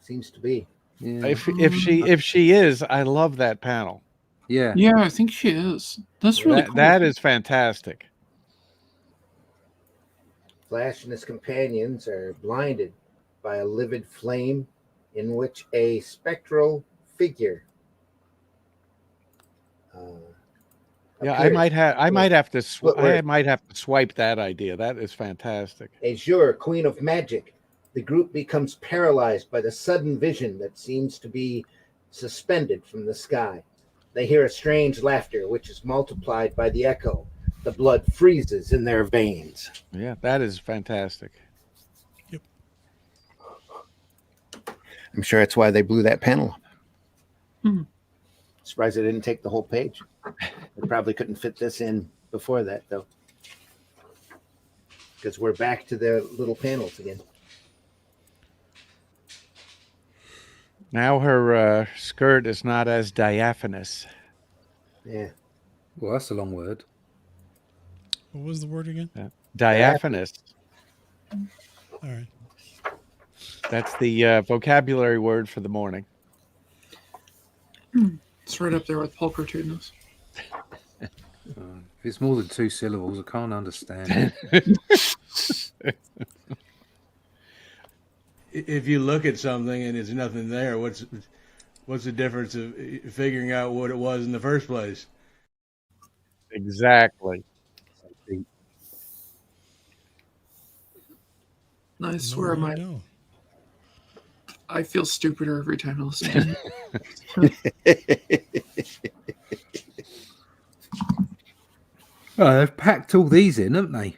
S3: Seems to be.
S5: Yeah.
S2: If she is, I love that panel.
S5: Yeah.
S1: Yeah, I think she is. That's really cool.
S2: That is fantastic.
S3: Flash and his companions are blinded by a livid flame in which a spectral figure.
S2: Yeah, I might have to
S3: Footwork.
S2: swipe that idea. That is fantastic.
S3: Azure, queen of magic. The group becomes paralyzed by the sudden vision that seems to be suspended from the sky. They hear a strange laughter, which is multiplied by the echo. The blood freezes in their veins.
S2: Yeah, that is fantastic.
S3: I'm sure that's why they blew that panel up.
S1: Hmm.
S3: Surprised they didn't take the whole page. They probably couldn't fit this in before that, though. Because we're back to the little panels again.
S2: Now her skirt is not as diaphanous.
S3: Yeah.
S5: Well, that's a long word.
S4: What was the word again?
S2: Diaphanous.
S4: All right.
S2: That's the vocabulary word for the morning.
S1: It's right up there with pulchritudinous.
S5: If it's more than 2 syllables, I can't understand.
S6: If you look at something and there's nothing there, what's the difference of figuring out what it was in the first place?
S2: Exactly.
S1: I swear,
S4: No.
S1: I feel stupider every time I listen to it.
S5: Oh, they've packed all these in, haven't they?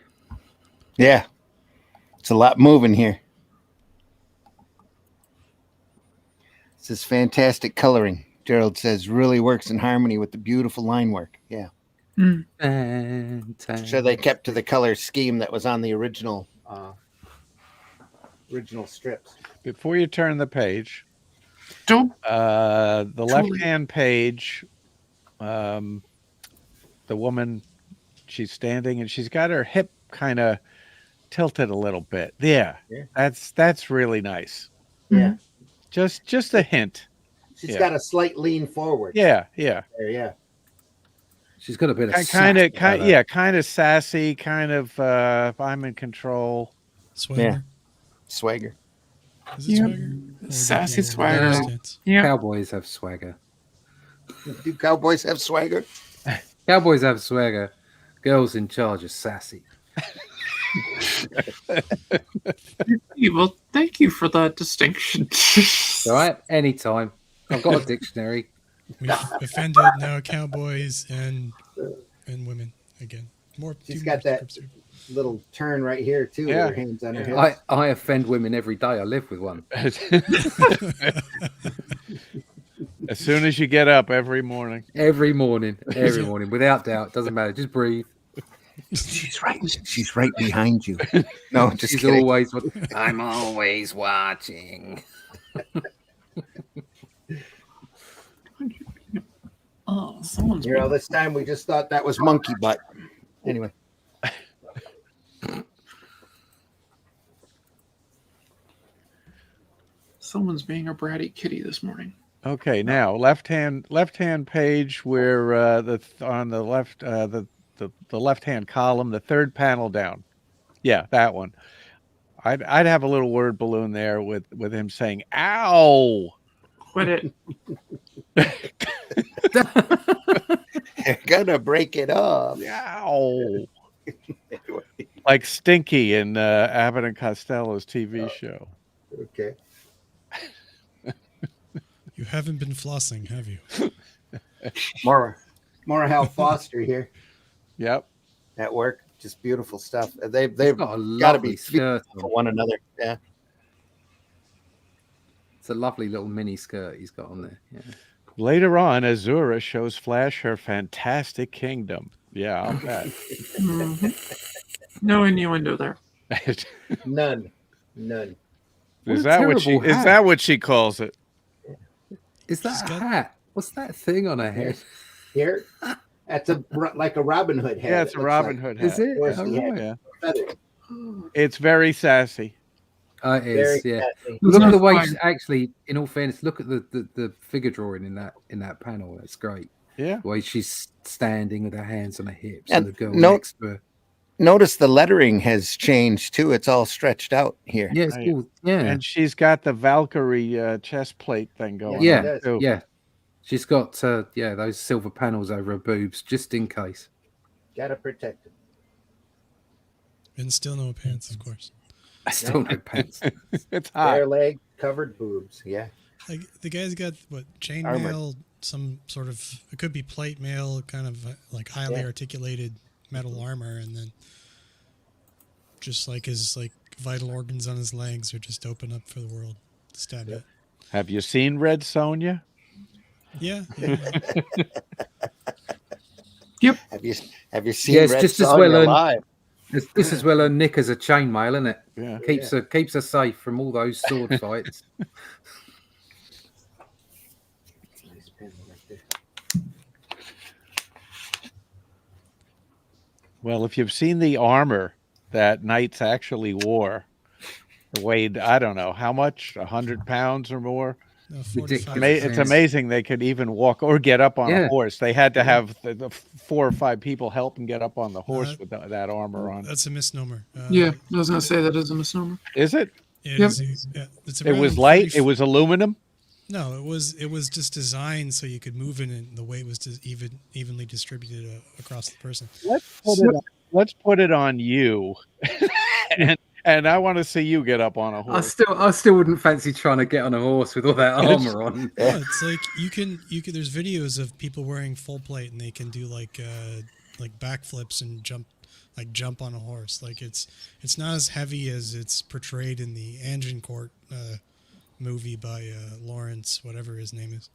S3: Yeah. It's a lot moving here. This is fantastic coloring. Gerald says really works in harmony with the beautiful line work. Yeah. So they kept to the color scheme that was on the original strips.
S2: Before you turn the page,
S1: Don't
S2: the left-hand page the woman, she's standing and she's got her hip kind of tilted a little bit. Yeah,
S3: Yeah.
S2: that's really nice.
S3: Yeah.
S2: Just a hint.
S3: She's
S2: Yeah.
S3: got a slight lean forward.
S2: Yeah.
S3: There, yeah.
S5: She's got a bit of
S2: Kind
S5: sass
S2: of,
S5: about her.
S2: yeah, kind of sassy, kind of I'm in control.
S4: Swagger.
S3: Swagger.
S4: Is it
S1: Yeah.
S4: swagger? Or
S1: Sassy
S4: or
S1: swagger.
S4: stance?
S1: Yeah.
S5: Cowboys have swagger.
S3: Do cowboys have swagger?
S5: Cowboys have swagger. Girls in charge are sassy.
S1: Well, thank you for that distinction.
S5: All right, anytime. I've got a dictionary.
S4: We've offended now cowboys and women again. More.
S3: She's
S4: two
S3: got
S4: more
S3: that
S4: scripts here.
S3: little turn right here too,
S2: Yeah.
S3: with her hands on her hips.
S5: I offend women every day. I live with one.
S2: As soon as you get up every morning.
S5: Every morning, without doubt. Doesn't matter. Just breathe.
S3: She's right behind you. No, just
S5: She's
S3: kidding.
S5: always. I'm always watching.
S1: Oh, someone's
S3: Here all this time we just thought that was monkey butt. Anyway.
S1: someone's being a bratty kitty this morning.
S2: Okay, now left hand page where on the left the left hand column, the third panel down. Yeah, that one. I'd have a little word balloon there with him saying "ow."
S1: Quit it.
S3: They're gonna break it off.
S2: Ow. Like Stinky in Abbott and Costello's TV show.
S3: Okay.
S4: You haven't been flossing, have you?
S3: More Hal Foster here
S2: Yep.
S3: at work. Just beautiful stuff. They've
S5: got a
S3: got to
S5: lovely
S3: be
S5: skirt
S3: for
S5: on.
S3: one another. Yeah.
S5: It's a lovely little mini skirt he's got on there. Yeah.
S2: Later on, Azura shows Flash her fantastic kingdom. Yeah, I'll bet.
S1: No innuendo there.
S3: None.
S5: What
S2: Is
S5: a
S2: that what she
S5: terrible
S2: is
S5: hat.
S2: that what she calls it?
S5: Is that
S4: She's
S5: a
S4: got-
S5: hat? What's that thing on her head?
S3: Here, that's like a Robin Hood hat.
S2: Yeah, it's
S3: it
S2: a
S3: looks
S2: Robin
S3: like.
S2: Hood hat.
S5: Is it?
S3: Where's
S5: Oh,
S3: the hat?
S5: right.
S2: Yeah.
S3: Feather.
S2: It's very sassy.
S5: It
S3: Very
S5: is, yeah.
S3: sassy.
S5: Look at the way
S1: Fine.
S5: she, actually, in all fairness, look at the figure drawing in that panel. That's great.
S2: Yeah.
S5: The way she's standing with her hands on her hips
S3: And
S5: and the girl
S3: no-
S5: next to her.
S3: Notice the lettering has changed too. It's all stretched out here.
S5: Yeah, it's
S2: Right.
S5: cool. Yeah.
S2: And she's got the Valkyrie chest plate thing going
S3: Yeah,
S2: on.
S3: it does.
S2: Too.
S5: Yeah. She's got those silver panels over her boobs just in case.
S3: Gotta protect it.
S4: And still no pants, of course.
S5: I still no pants.
S2: It's hot.
S3: Bare leg, covered boobs. Yeah.
S4: Like the guy's got what chain
S3: Armor.
S4: mail, some sort of it could be plate mail, kind of like highly
S3: Yeah.
S4: articulated metal armor, and then just like his like vital organs on his legs are just open up for the world to stab at.
S2: Have you seen Red Sonja?
S4: Yeah,
S3: Have you seen
S5: Yes,
S3: Red
S5: just as
S3: Sonja
S5: well
S3: live?
S5: This is well her nick as a chainmail, isn't it?
S2: Yeah.
S5: Keeps her safe from all those sword fights.
S3: Nice panel right there.
S2: Well, if you've seen the armor that knights actually wore, it weighed, I don't know how much, 100 pounds or more.
S4: no,
S5: Ridiculous.
S4: 45.
S2: It's amazing they could even walk or get up on
S5: Yeah.
S2: a horse. They had to have the 4 or 5 people help them get up on the horse
S4: that-
S2: with that armor on.
S4: That's a misnomer.
S1: Yeah, I was gonna say that is a misnomer.
S2: Is it?
S4: It
S1: Yep.
S4: is, yeah, it's
S2: It was
S4: around
S2: light.
S4: 30
S2: It was aluminum.
S4: No, it was just designed so you could move it, and the weight was evenly distributed across the person.
S2: Let's put it on you, and I want to see you get up on a
S5: I
S2: horse.
S5: still wouldn't fancy trying to get on a horse with all that armor on.
S4: Yeah, it's like you can. There's videos of people wearing full plate, and they can do like backflips and jump on a horse. Like it's not as heavy as it's portrayed in the Agincourt movie by Lawrence, whatever his name is.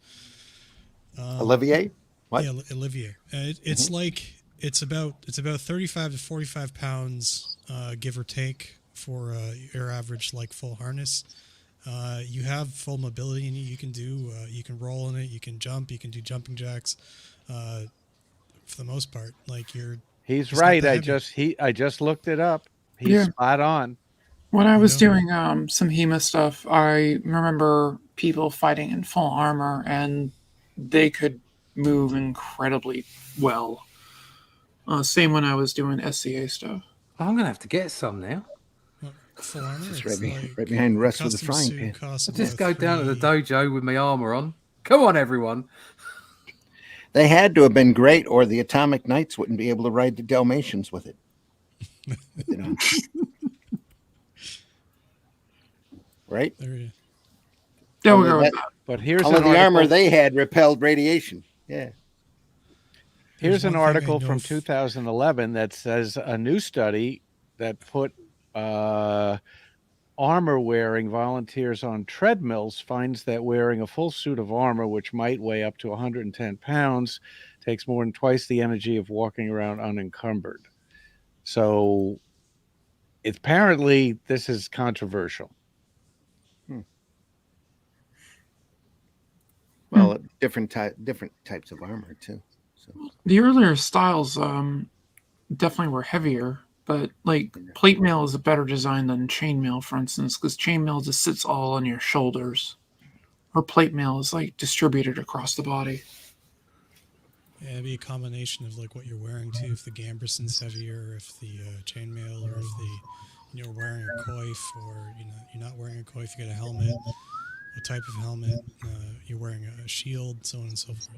S3: Olivier? What?
S4: Yeah, Olivier. It's like it's about 35 to 45 pounds, give or take, for your average like full harness. You have full mobility in it. You can roll in it. You can jump. You can do jumping jacks. for the most part. Like
S2: He's
S4: It's not
S2: right.
S4: that heavy.
S2: I just looked it up. He's
S1: Yeah.
S2: spot on.
S1: When I was
S4: know.
S1: doing some HEMA stuff, I remember people fighting in full armor, and they could move incredibly well. Same when I was doing SCA stuff.
S5: I'm gonna have to get some now.
S4: Full armor.
S3: Just
S4: It's
S3: right behind Russ with a
S4: custom
S3: frying
S4: suit
S3: pan.
S4: costs
S5: I'll just
S4: about
S5: go down to the
S4: three-
S5: dojo with my armor on. Come on, everyone.
S3: They had to have been great, or the Atomic Knights wouldn't be able to ride the Dalmatians with it. You know. Right?
S4: There,
S1: There we
S3: Only
S1: go with
S3: that-
S1: that.
S2: But here's
S3: All
S2: an
S3: of the
S2: article,
S3: armor they had repelled radiation. Yeah.
S2: here's
S4: There's
S2: an
S4: one thing I
S2: article
S4: know
S2: from
S4: f-
S2: 2011 that says a new study that put armor wearing volunteers on treadmills finds that wearing a full suit of armor, which might weigh up to 110 pounds, takes more than twice the energy of walking around unencumbered. So apparently this is controversial.
S3: Well, different types of armor too. So
S1: The earlier styles definitely were heavier, but like plate mail is a better design than chainmail, for instance, because chainmail just sits all on your shoulders, or plate mail is like distributed across the body.
S4: Yeah, it'd be a combination of like what you're wearing too. If the gambeson's heavier, if the chainmail, or if you're wearing a coif, or you're not wearing a coif, you got a helmet. What type of helmet? You're wearing a shield, so on and so forth.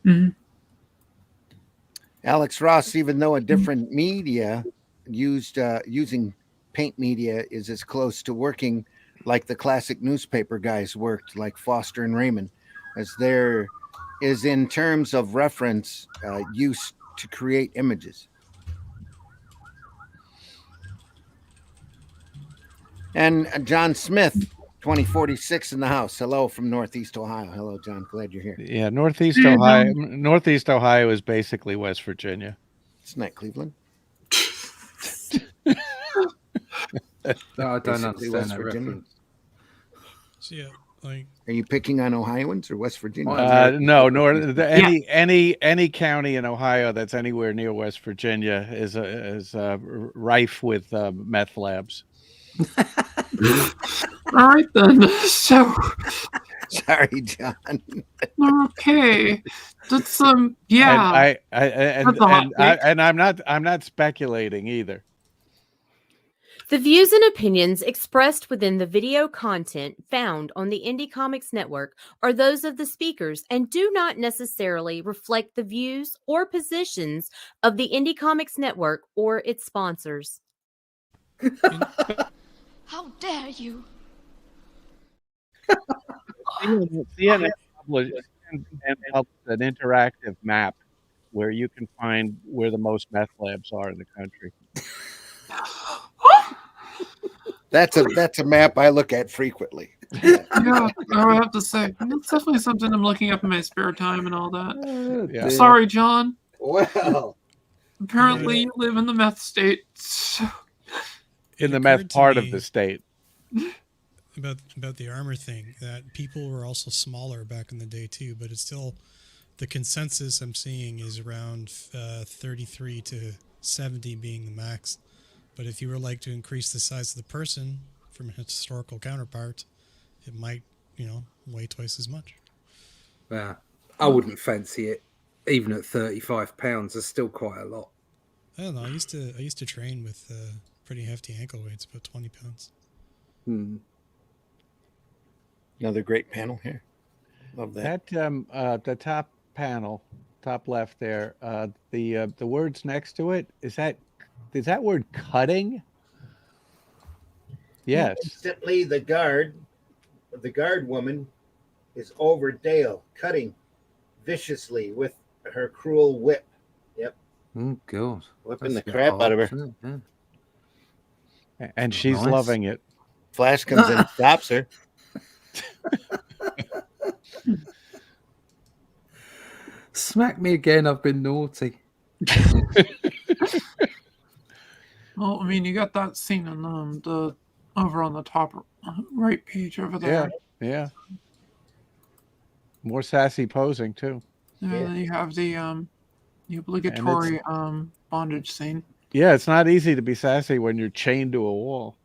S1: Mhm.
S3: Alex Ross, even though a different media using paint media is as close to working like the classic newspaper guys worked, like Foster and Raymond, as there is in terms of reference use to create images. And John Smith, 2046 in the house. Hello from Northeast Ohio. Hello, John. Glad you're here.
S2: Yeah, Northeast
S1: Yeah,
S2: Ohio. Northeast Ohio is basically West Virginia.
S3: It's not Cleveland.
S5: No, I don't
S3: Basically
S5: understand
S3: West
S5: that
S3: Virginia.
S5: reference.
S4: So yeah, like
S3: Are you picking on Ohioans or West Virginia?
S2: No, any county in Ohio that's anywhere near West Virginia is rife with meth labs.
S1: All right then. So
S3: Sorry, John.
S1: okay, that's yeah.
S2: And
S1: That's a hot take.
S2: I'm not speculating either.
S7: The views and opinions expressed within the video content found on the Indie Comics Network are those of the speakers and do not necessarily reflect the views or positions of the Indie Comics Network or its sponsors.
S8: How dare you?
S2: CNN published an interactive map where you can find where the most meth labs are in the country.
S3: That's a map I look at frequently.
S1: Yeah, I would have to say that's definitely something I'm looking up in my spare time and all that.
S2: Yeah.
S1: Sorry, John.
S3: Well,
S1: Apparently, you live in the meth state. So.
S2: In
S4: It
S2: the meth
S4: occurred to
S2: part of
S4: me
S2: the state.
S4: about the armor thing, that people were also smaller back in the day too, but it's still the consensus I'm seeing is around 33 to 70 being the max. But if you were like to increase the size of the person from a historical counterpart, it might, weigh twice as much.
S5: Yeah, I wouldn't fancy it. Even at 35 pounds, there's still quite a lot.
S4: I don't know. I used to train with pretty hefty ankle weights, about 20 pounds.
S3: another great panel here. Love that.
S2: That the top panel, top left there, the words next to it, is that word cutting? Yes.
S3: Instantly, the guard woman is over Dale, cutting viciously with her cruel whip. Yep,
S5: Oh God,
S3: whipping
S5: That's
S3: the
S5: a bit
S3: crap out of
S5: harsh,
S3: her.
S5: isn't it? Yeah.
S2: And she's
S5: Nice.
S2: loving it.
S3: Flash comes in and stops her.
S5: Smack me again. I've been naughty.
S1: Well, I mean, you got that scene in the over on the top right page over there.
S2: Yeah. More sassy posing too.
S1: Yeah.
S3: Yeah.
S1: Then you have the The obligatory bondage scene.
S2: Yeah, it's not easy to be sassy when you're chained to a wall.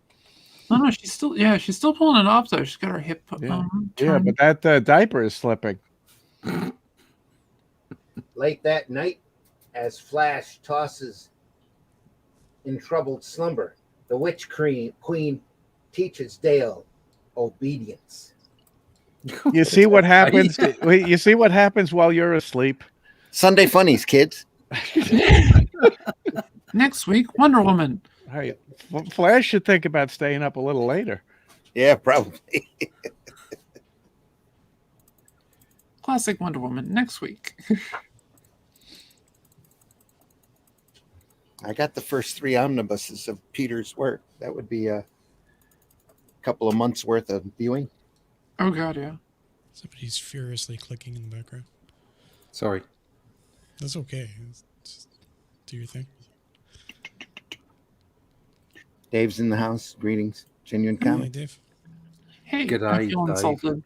S1: No, she's still pulling it off though. She's got her hip
S2: Yeah,
S1: turned.
S2: but that diaper is slipping.
S3: Late that night, as Flash tosses in troubled slumber, the witch queen teaches Dale obedience.
S2: You see what happens? You see what happens while you're asleep?
S3: Sunday funnies, kids.
S1: Next week, Wonder Woman.
S2: Hey, Flash should think about staying up a little later.
S3: Yeah, probably.
S1: Classic Wonder Woman next week.
S3: I got the first 3 omnibuses of Peter's work. That would be a couple of months worth of viewing.
S1: Oh god, yeah.
S4: Somebody's furiously clicking in the background.
S5: Sorry.
S4: That's okay. Just do your thing.
S3: Dave's in the house. Greetings. Genuine
S4: Hey,
S3: Comic.
S4: Dave.
S1: Hey,
S5: G'day,
S1: I feel
S5: Dave.
S1: insulted.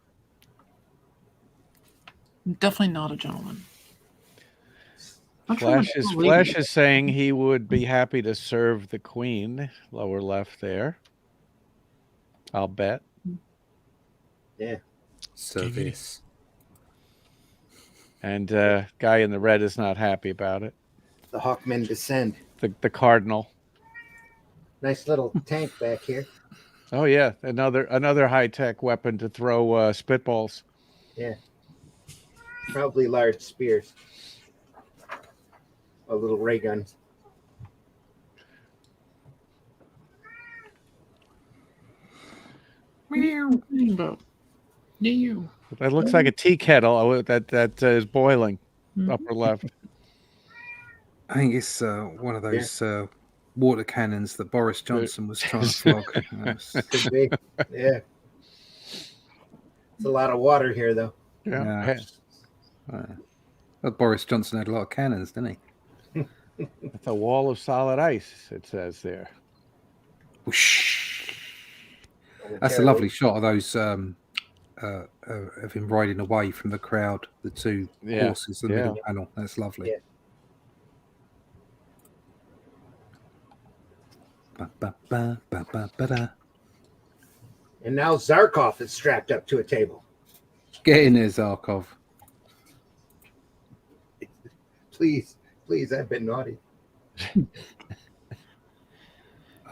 S1: I'm definitely not a gentleman.
S2: Flash is saying he would be happy to serve the queen. Lower left there. I'll bet.
S3: Yeah.
S5: Service.
S2: And guy in the red is not happy about it.
S3: The Hawkmen descend.
S2: The cardinal.
S3: Nice little tank back here.
S2: Oh yeah, another high-tech weapon to throw spitballs.
S3: Yeah. Probably large spears. Or little ray guns.
S1: Rainbow. You.
S2: That looks like a tea kettle that is boiling. Upper left.
S5: I think it's one of those water cannons that Boris Johnson was trying to flog.
S3: Could be. Yeah. It's a lot of water here, though.
S2: Yeah.
S5: Well, Boris Johnson had a lot of cannons, didn't he?
S2: It's a wall of solid ice, it says there.
S5: Whoosh. That's a lovely shot of those of him riding away from the crowd, the 2 horses in the middle panel. That's lovely.
S3: Yeah. And now Zarkov is strapped up to a table.
S5: Get in there, Zarkov.
S3: Please, I've been naughty.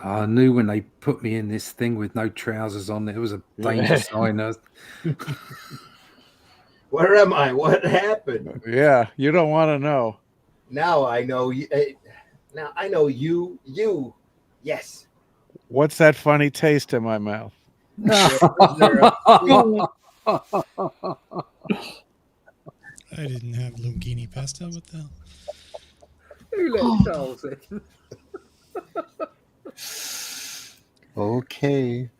S5: I knew when they put me in this thing with no trousers on, it was a danger sign.
S3: Where am I? What happened?
S2: Yeah, you don't want to know.
S3: Now I know you. Now I know you. You. Yes.
S2: What's that funny taste in my mouth?
S4: I didn't have linguine pasta. What the hell?
S5: Who let Charles in?
S3: Okay.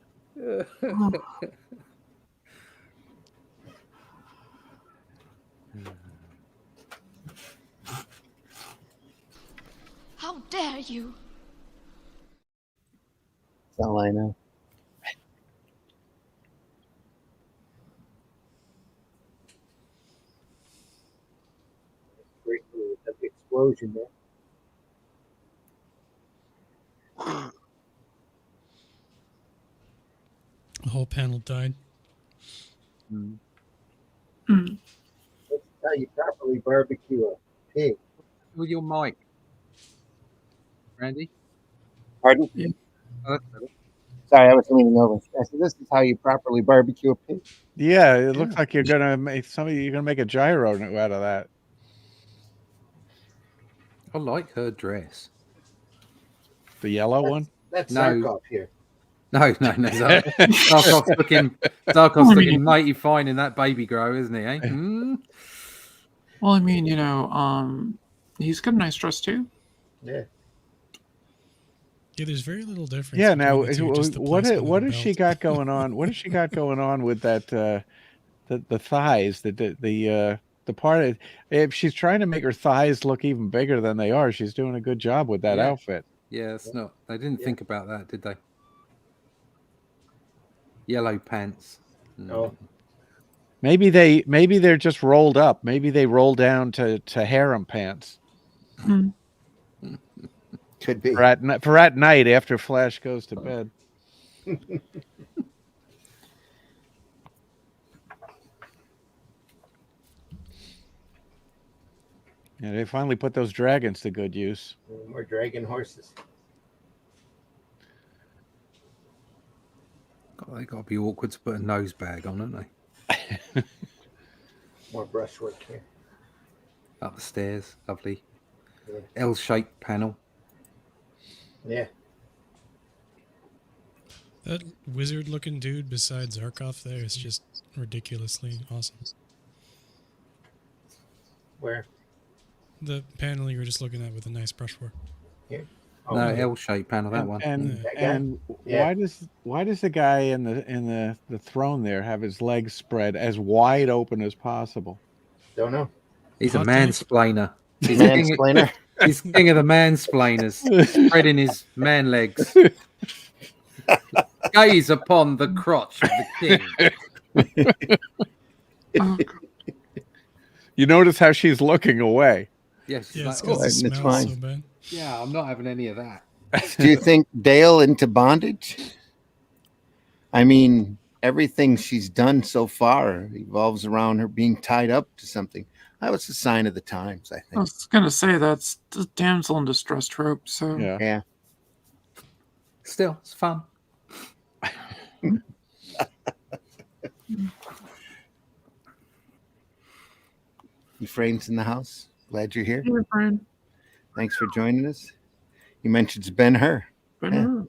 S8: How dare you?
S3: That's all I know. Explosion there.
S4: The whole panel died.
S3: That's how you properly barbecue a pig.
S5: With your mic, Randy.
S3: Pardon?
S1: Yeah.
S5: Oh, that's better.
S3: Sorry, I was leaning over. I said, "This is how you properly barbecue a pig."
S2: Yeah, it looks like you're gonna make a gyro out of that.
S5: I like her dress.
S2: The yellow one?
S3: That's
S5: No.
S3: Zarkov here.
S5: No. Zarkov's looking mighty fine in that baby grow, isn't he? Eh?
S1: Well, I mean, he's got a nice dress too.
S3: Yeah.
S4: Yeah, there's very little difference.
S2: Yeah. Now,
S4: between the two, just the
S2: what
S4: placement of
S2: has
S4: the
S2: she
S4: belt.
S2: got going on? What has she got going on with that? The thighs, the part of, if she's trying to make her thighs look even bigger than they are, she's doing a good job with that outfit.
S5: Yeah, it's not. They didn't think about that, did they? Yellow pants.
S3: No.
S2: Maybe they're just rolled up. Maybe they roll down to harem pants.
S1: Hmm.
S3: Could be.
S2: For at night after Flash goes to bed. Yeah, they finally put those dragons to good use.
S3: More dragon horses.
S5: They got to be awkward to put a nose bag on, haven't they?
S3: More brushwork here.
S5: Up the stairs, lovely.
S3: Yeah.
S5: L-shaped panel.
S3: Yeah.
S4: That wizard-looking dude beside Zarkov there is just ridiculously awesome.
S3: Where?
S4: The panel you were just looking at with a nice brushwork.
S3: Here.
S5: No,
S3: yeah.
S5: L-shaped panel. That one.
S2: And
S3: That guy?
S2: and
S3: Yeah.
S2: why does the guy in the throne there have his legs spread as wide open as possible?
S3: Don't know.
S5: He's a
S4: Hot take.
S5: mansplainer. He's
S3: Mansplainer.
S5: He's king of the mansplainers, spreading his man legs. Gaze upon the crotch of the king.
S1: Oh,
S2: You notice how she's looking away.
S5: Yes,
S4: Yeah, it's
S5: like,
S4: because
S3: It's
S4: the smell
S3: fine.
S4: is so bad.
S5: yeah, I'm not having any of that.
S3: Do you think Dale into bondage? I mean, everything she's done so far evolves around her being tied up to something. That was a sign of the times, I
S1: I
S3: think.
S1: was gonna say that's the damsel in distress trope. So
S2: Yeah.
S3: Yeah.
S5: Still, it's fun.
S3: Ephraim's in the house. Glad you're here.
S1: Hey, Brian.
S3: Thanks for joining us. You mentioned Ben-Hur.
S1: Ben-Hur.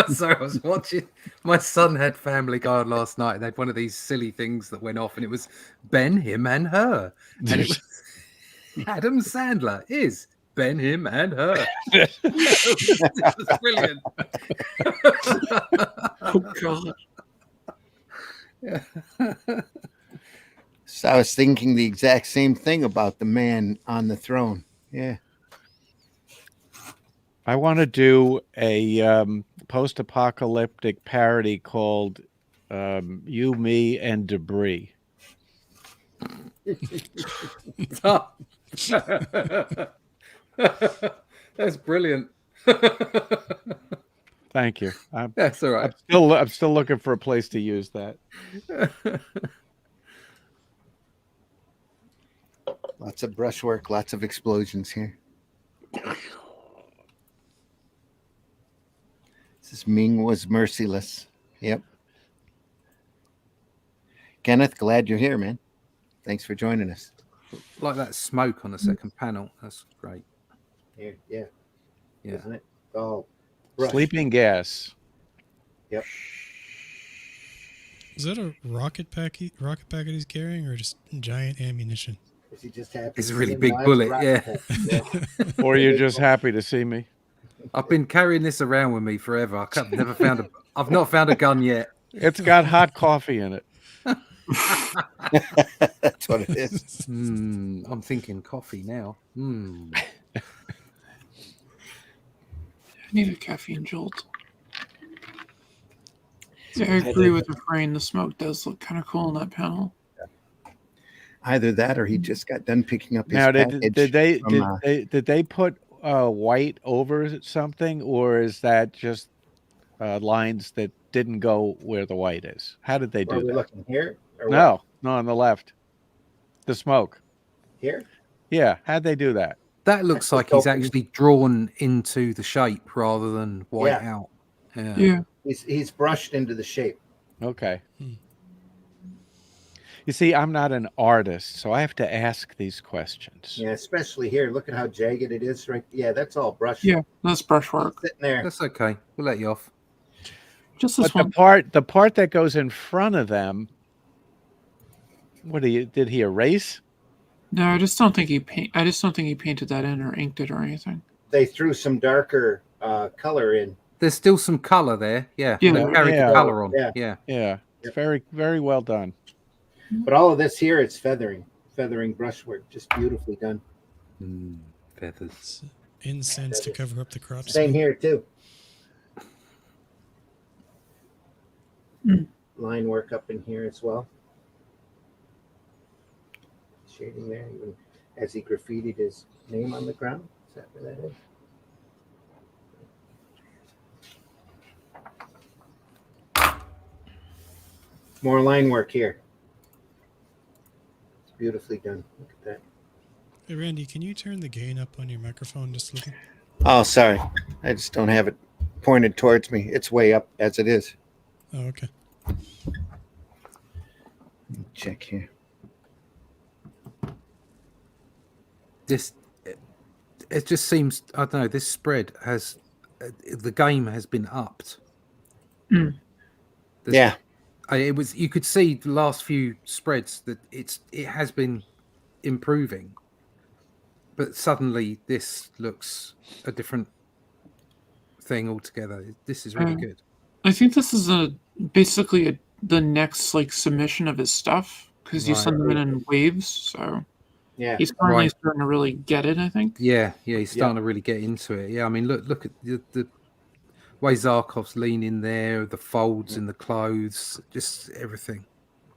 S5: So I was watching. My son had Family Guy on last night. They had one of these silly things that went off, and it was Ben, him, and her. And it was Adam Sandler is Ben, him, and her. It was brilliant.
S1: Oh God.
S3: So I was thinking the exact same thing about the man on the throne. Yeah.
S2: I want to do a post-apocalyptic parody called "You, Me, and Debris."
S5: That's brilliant.
S2: Thank you. I'm
S5: That's all right.
S2: still looking for a place to use that.
S3: Lots of brushwork, lots of explosions here. This Ming was merciless. Yep. Kenneth, glad you're here, man. Thanks for joining us.
S5: Like that smoke on the second panel. That's great.
S3: Here, yeah.
S5: Yeah.
S3: Isn't it? Oh, brush.
S2: Sleeping gas.
S3: Yep.
S4: Is that a rocket packet he's carrying, or just giant ammunition?
S3: Is he just happy?
S5: It's a
S3: to
S5: really
S3: see him?
S5: big
S3: No, it's
S5: bullet,
S3: rocket
S5: yeah.
S3: pack.
S2: Or you're just happy to see me.
S5: I've been carrying this around with me forever. I've not found a gun yet.
S2: It's got hot coffee in it.
S3: That's what it is.
S5: I'm thinking coffee now.
S1: I need a caffeine jolt. Yeah, I agree with Refrain. The smoke does look kind of cool in that panel.
S3: Either that, or he just got done picking up his
S2: Now,
S3: package.
S2: did they put white over something, or is that just lines that didn't go where the white is? How did they
S3: Where are
S2: do
S3: we
S2: that?
S3: looking here? Or
S2: No, on the left. The smoke.
S3: what? Here?
S2: Yeah, how'd they do that?
S5: That looks like he's actually drawn into the shape rather than white
S3: Yeah.
S5: out. Yeah.
S1: Yeah.
S3: He's brushed into the shape.
S2: Okay. You see, I'm not an artist, so I have to ask these questions.
S3: Yeah, especially here. Look at how jagged it is, right? Yeah, that's all brush.
S1: Yeah, that's brushwork.
S3: Sitting there.
S5: That's okay. We'll let you off.
S1: Just this
S2: But
S1: one.
S2: the part that goes in front of them, did he erase?
S1: No, I just don't think he painted that in or inked it or anything.
S3: They threw some darker color in.
S5: There's still some color there. Yeah.
S1: Yeah.
S5: They carried
S2: Yeah.
S5: the color on.
S3: Yeah.
S5: Yeah.
S2: Yeah, it's
S3: Yep.
S2: very, very well done.
S3: But all of this here, it's feathering brushwork, just beautifully done.
S5: Feathers.
S4: It's incense to cover up the crop
S3: Same
S4: smoke.
S3: here too. Line work up in here as well. Shading there, even as he graffitied his name on the ground. Is that where that is? More line work here. It's beautifully done. Look at that.
S4: Hey, Randy, can you turn the gain up on your microphone just a little?
S3: Oh, sorry. I just don't have it pointed towards me. It's way up as it is.
S4: Oh, okay.
S3: Check here.
S5: This it just seems, I don't know, this spread has the game has been upped.
S1: Mm.
S5: This-
S3: Yeah.
S5: it was, you could see the last few spreads that it has been improving, but suddenly this looks a different thing altogether. This is really good.
S1: I think this is basically the next like submission of his stuff because you
S5: Right.
S1: send them in waves. So
S3: Yeah.
S1: he's finally
S5: Right.
S1: starting to really get it. I think.
S5: Yeah, he's starting to really get into it. Yeah, I mean, look at the way Zarkov's leaning there, the folds in the clothes, just everything.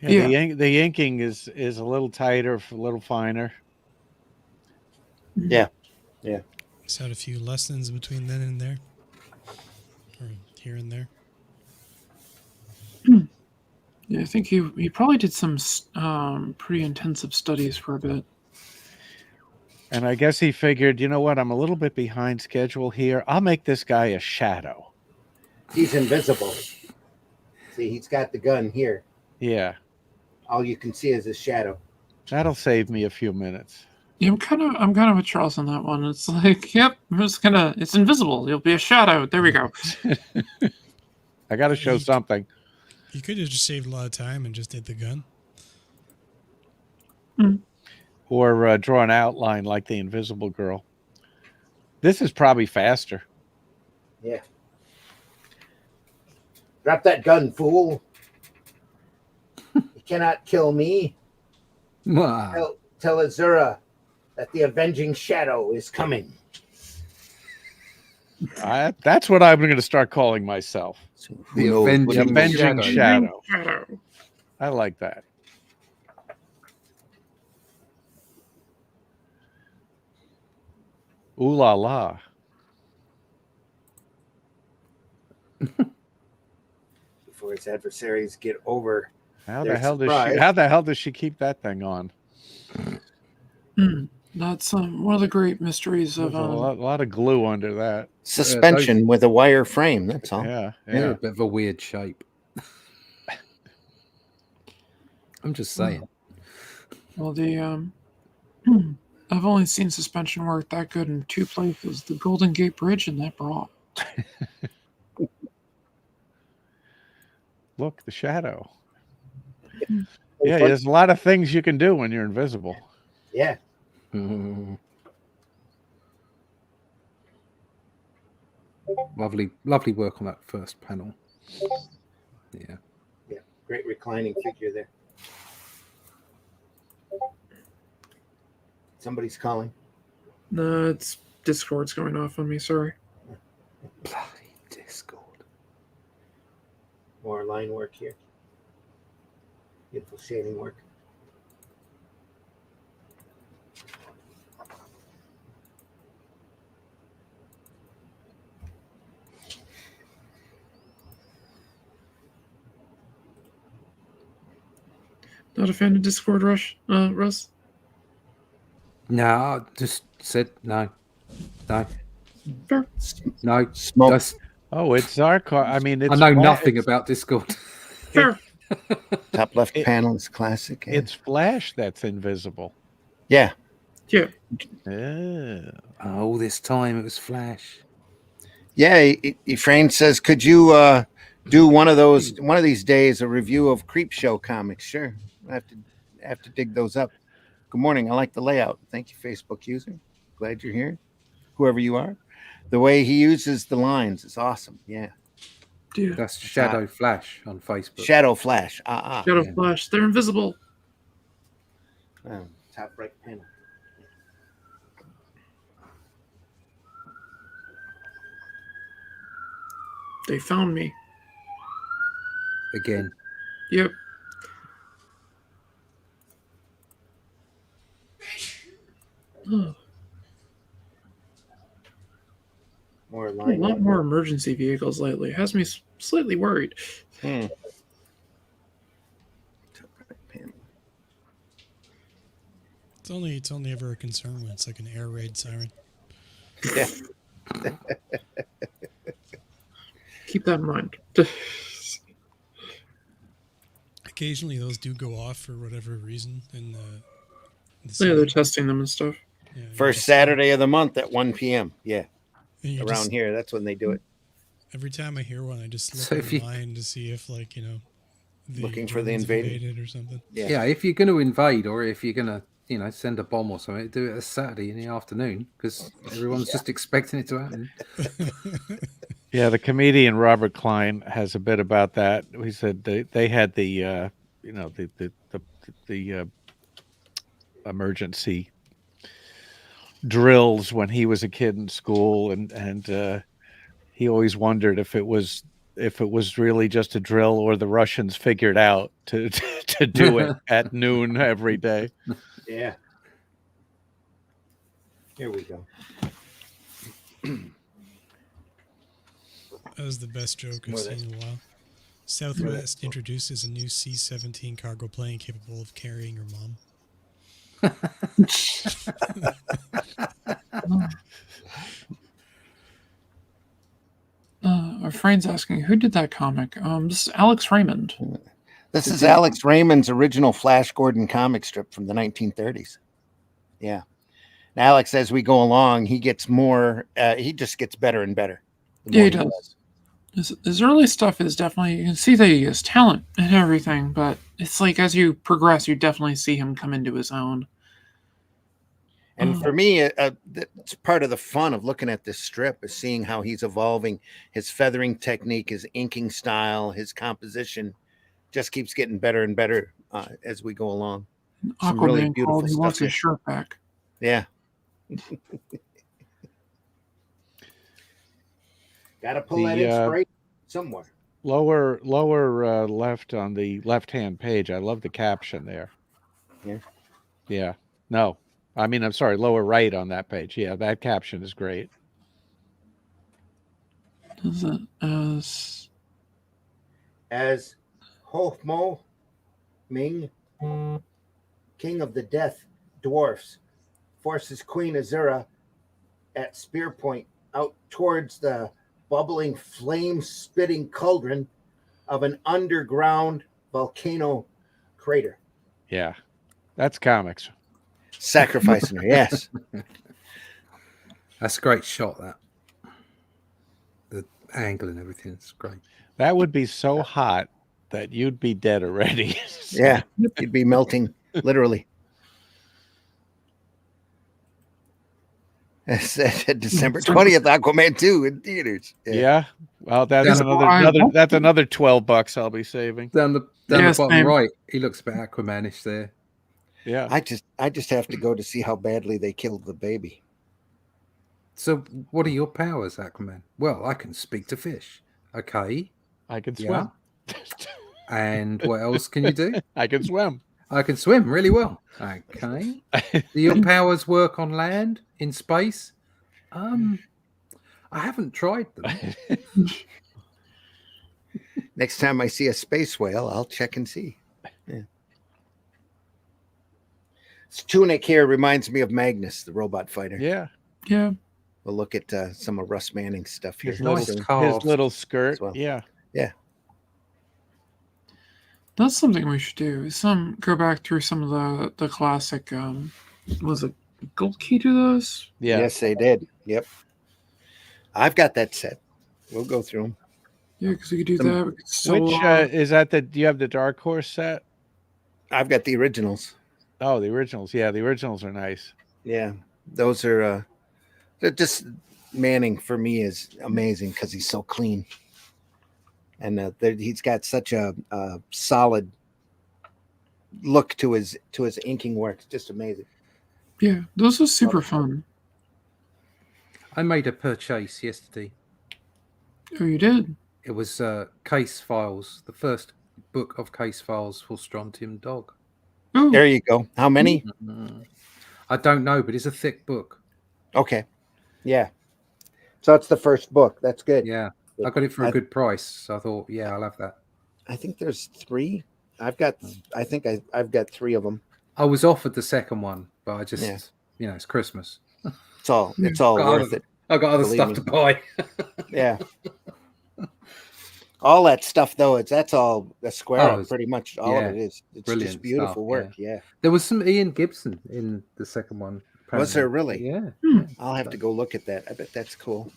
S2: Yeah,
S1: Yeah.
S2: the inking is a little tighter, a little finer.
S3: Yeah.
S4: Just had a few lessons between then and there, or here and there.
S1: Yeah, I think he probably did some pretty intensive studies for a bit.
S2: And I guess he figured, you know what, I'm a little bit behind schedule here. I'll make this guy a shadow.
S3: He's invisible. See, he's got the gun here.
S2: Yeah,
S3: All you can see is his shadow.
S2: that'll save me a few minutes.
S1: Yeah, I'm kind of with Charles on that one. It's like, yep, it's invisible. You'll be a shadow. There we go.
S2: I got to show something.
S4: You could have just saved a lot of time and just did the gun.
S2: Or draw an outline like the Invisible Girl. This is probably faster.
S3: Yeah. Drop that gun, fool. You cannot kill me.
S5: Wow.
S3: Tell Azura that the avenging shadow is coming.
S2: That's what I'm going to start calling myself.
S5: The
S3: knows
S5: Avenging
S3: what
S2: The
S3: he
S2: Avenging
S3: knows?
S2: Shadow.
S1: Shadow.
S2: I like that. Ooh la la.
S3: Before his adversaries get over.
S2: How
S3: They're
S2: the hell
S3: surprised.
S2: does she keep that thing on?
S1: That's one of the great mysteries
S2: There's
S1: of
S2: a lot of glue under that.
S3: Suspension with a wire frame, that's all.
S2: Yeah,
S5: They're
S2: yeah.
S5: a bit of a weird shape. I'm just saying.
S1: well, the I've only seen suspension work that good in two places: the Golden Gate Bridge and that bra.
S2: Look, the shadow. Yeah, there's a lot of things you can do when you're invisible.
S3: Yeah.
S5: Lovely work on that first panel. Yeah.
S3: Yeah. Great reclining figure there. Somebody's calling.
S1: No, it's Discord's going off on me. Sorry.
S5: Bloody Discord.
S3: More line work here. Beautiful shading work.
S1: Not a fan of Discord, Russ.
S5: No, I just said no.
S1: Fair.
S5: No.
S3: Smoke.
S5: Just-
S2: Oh, it's Zarkov. I mean, it's
S5: I know
S2: fla-
S5: nothing
S2: it's-
S5: about Discord.
S1: Fair.
S3: Top left panel is classic. Yeah.
S2: It's Flash that's invisible.
S3: Yeah.
S1: Yeah.
S5: All this time it was Flash.
S3: Yeah. Efrain says, could you do one of these days, a review of Creep Show comics? Sure. I have to dig those up. Good morning. I like the layout. Thank you, Facebook user. Glad you're here. Whoever you are. The way he uses the lines is awesome. Yeah.
S1: Yeah.
S5: That's Shadow Flash on Facebook.
S3: Shadow Flash.
S1: Shadow
S5: yeah.
S1: Flash. They're invisible.
S3: Top right panel.
S1: They found me.
S5: Again.
S1: Yep. Oh,
S3: More
S1: a
S3: line
S1: lot
S3: work.
S1: more emergency vehicles lately. It has me slightly worried.
S3: Hmm.
S4: It's only ever a concern when it's like an air raid siren.
S3: Yeah.
S1: Keep that in mind.
S4: Occasionally, those do go off for whatever reason in the
S1: Yeah, they're
S4: city.
S1: testing them and stuff.
S4: Yeah, you
S3: First
S4: just-
S3: Saturday of the month at 1 p.m. Yeah,
S4: and you
S3: around
S4: just-
S3: here, that's when they do it.
S4: Every time I hear one, I just look
S5: So if you-
S4: online to see if, like, the
S3: Looking for the
S4: Germans
S3: invading.
S4: invaded or something.
S5: Yeah, if you're going to invade or if you're going to, send a bomb or something, do it a Saturday in the afternoon because everyone's just expecting it to happen.
S2: Yeah, the comedian Robert Klein has a bit about that. He said they had the the emergency drills when he was a kid in school, and he always wondered if it was really just a drill or the Russians figured out to to do it at noon every day.
S3: Yeah. Here we go.
S4: That was the best joke I've
S3: More
S4: seen in a while. Southwest introduces a new C-17 cargo plane capable of carrying your mom.
S1: Our friend's asking, who did that comic? This is Alex Raymond.
S3: This is Alex Raymond's original Flash Gordon comic strip from the 1930s. Yeah. And Alex, as we go along, he gets more, he just gets better and better. the
S1: Yeah,
S3: more
S1: he does. His early stuff is definitely, you can see that he has talent and everything, but it's like as you progress, you definitely see him come into his own.
S3: And for me, it's part of the fun of looking at this strip is seeing how he's evolving. His feathering technique, his inking style, his composition just keeps getting better and better as we go along. Some really
S1: Aquaman
S3: beautiful
S1: called, he
S3: stuff
S1: wants
S3: here.
S1: his shirt back.
S3: Yeah. Got to pull that
S2: The,
S3: inspiration somewhere.
S2: Lower left on the left-hand page. I love the caption there.
S3: Yeah.
S2: Yeah. No. I mean, I'm sorry, lower right on that page. Yeah, that caption is great.
S1: Is it
S3: As Hofmo Ming, king of the death dwarfs, forces Queen Azura at spear point out towards the bubbling flame-spitting cauldron of an underground volcano crater.
S2: Yeah. That's comics.
S3: Sacrificing her, yes.
S5: That's a great shot, that. The angle and everything. It's great.
S2: That would be so hot that you'd be dead already.
S3: Yeah, you'd be melting, literally. December 20th, Aquaman 2 in theaters.
S2: Yeah. Well, that's
S5: Down
S2: another $12 I'll be saving.
S5: Down the
S1: Yes,
S5: bottom
S1: ma'am.
S5: right, he looks a bit Aquamanish there.
S2: Yeah.
S3: I just have to go to see how badly they killed the baby.
S5: So, what are your powers, Aquaman? Well, I can speak to fish. Okay.
S2: I can
S5: Yeah.
S2: swim.
S5: And what else can you do?
S2: I can swim.
S5: I can swim really well. Okay. Do your powers work on land, in space? I haven't tried them.
S3: Next time I see a space whale, I'll check and see. Yeah. This tunic here reminds me of Magnus, the robot fighter.
S2: Yeah.
S1: yeah.
S3: We'll look at some of Russ Manning's stuff here.
S2: His
S5: Nice
S2: little,
S5: calves.
S2: his little skirt.
S3: as well.
S2: Yeah.
S1: That's something we should do. Go back through some of the classic was it Gold Key to those?
S2: Yeah.
S3: Yes, they did. Yep. I've got that set. We'll go through them.
S1: Yeah, because we could do
S3: Some-
S1: that. We could sew
S2: Which is that do you have the Dark Horse set?
S3: I've got the originals.
S2: Oh, the originals. Yeah, the originals are nice.
S3: Yeah, those are they're just Manning for me is amazing because he's so clean, and he's got such a solid look to his inking work. It's just amazing.
S1: Yeah, those are super fun.
S5: I made a purchase yesterday.
S1: Oh, you did?
S5: It was Case Files, the first book of Case Files for Strontium Dog.
S1: Oh,
S3: There you go. How many?
S5: I don't know, but it's a thick book.
S3: Okay. Yeah. So it's the first book. That's good.
S5: Yeah, I got it for a good price. So I thought, yeah, I'll have that.
S3: I think there's 3. I've got 3 of them.
S5: I was offered the second one, but I just,
S3: Yeah.
S5: it's Christmas.
S3: It's all worth it.
S5: I got other
S3: Believe
S5: stuff
S3: me.
S5: to buy.
S3: Yeah. All that stuff though, that's all a square pretty much all of it is. It's just beautiful
S5: stuff,
S3: work. Yeah.
S5: There was some Ian Gibson in the second one. Apparently.
S3: Was there really?
S5: Yeah.
S3: I'll have to go look at that. I bet that's cool.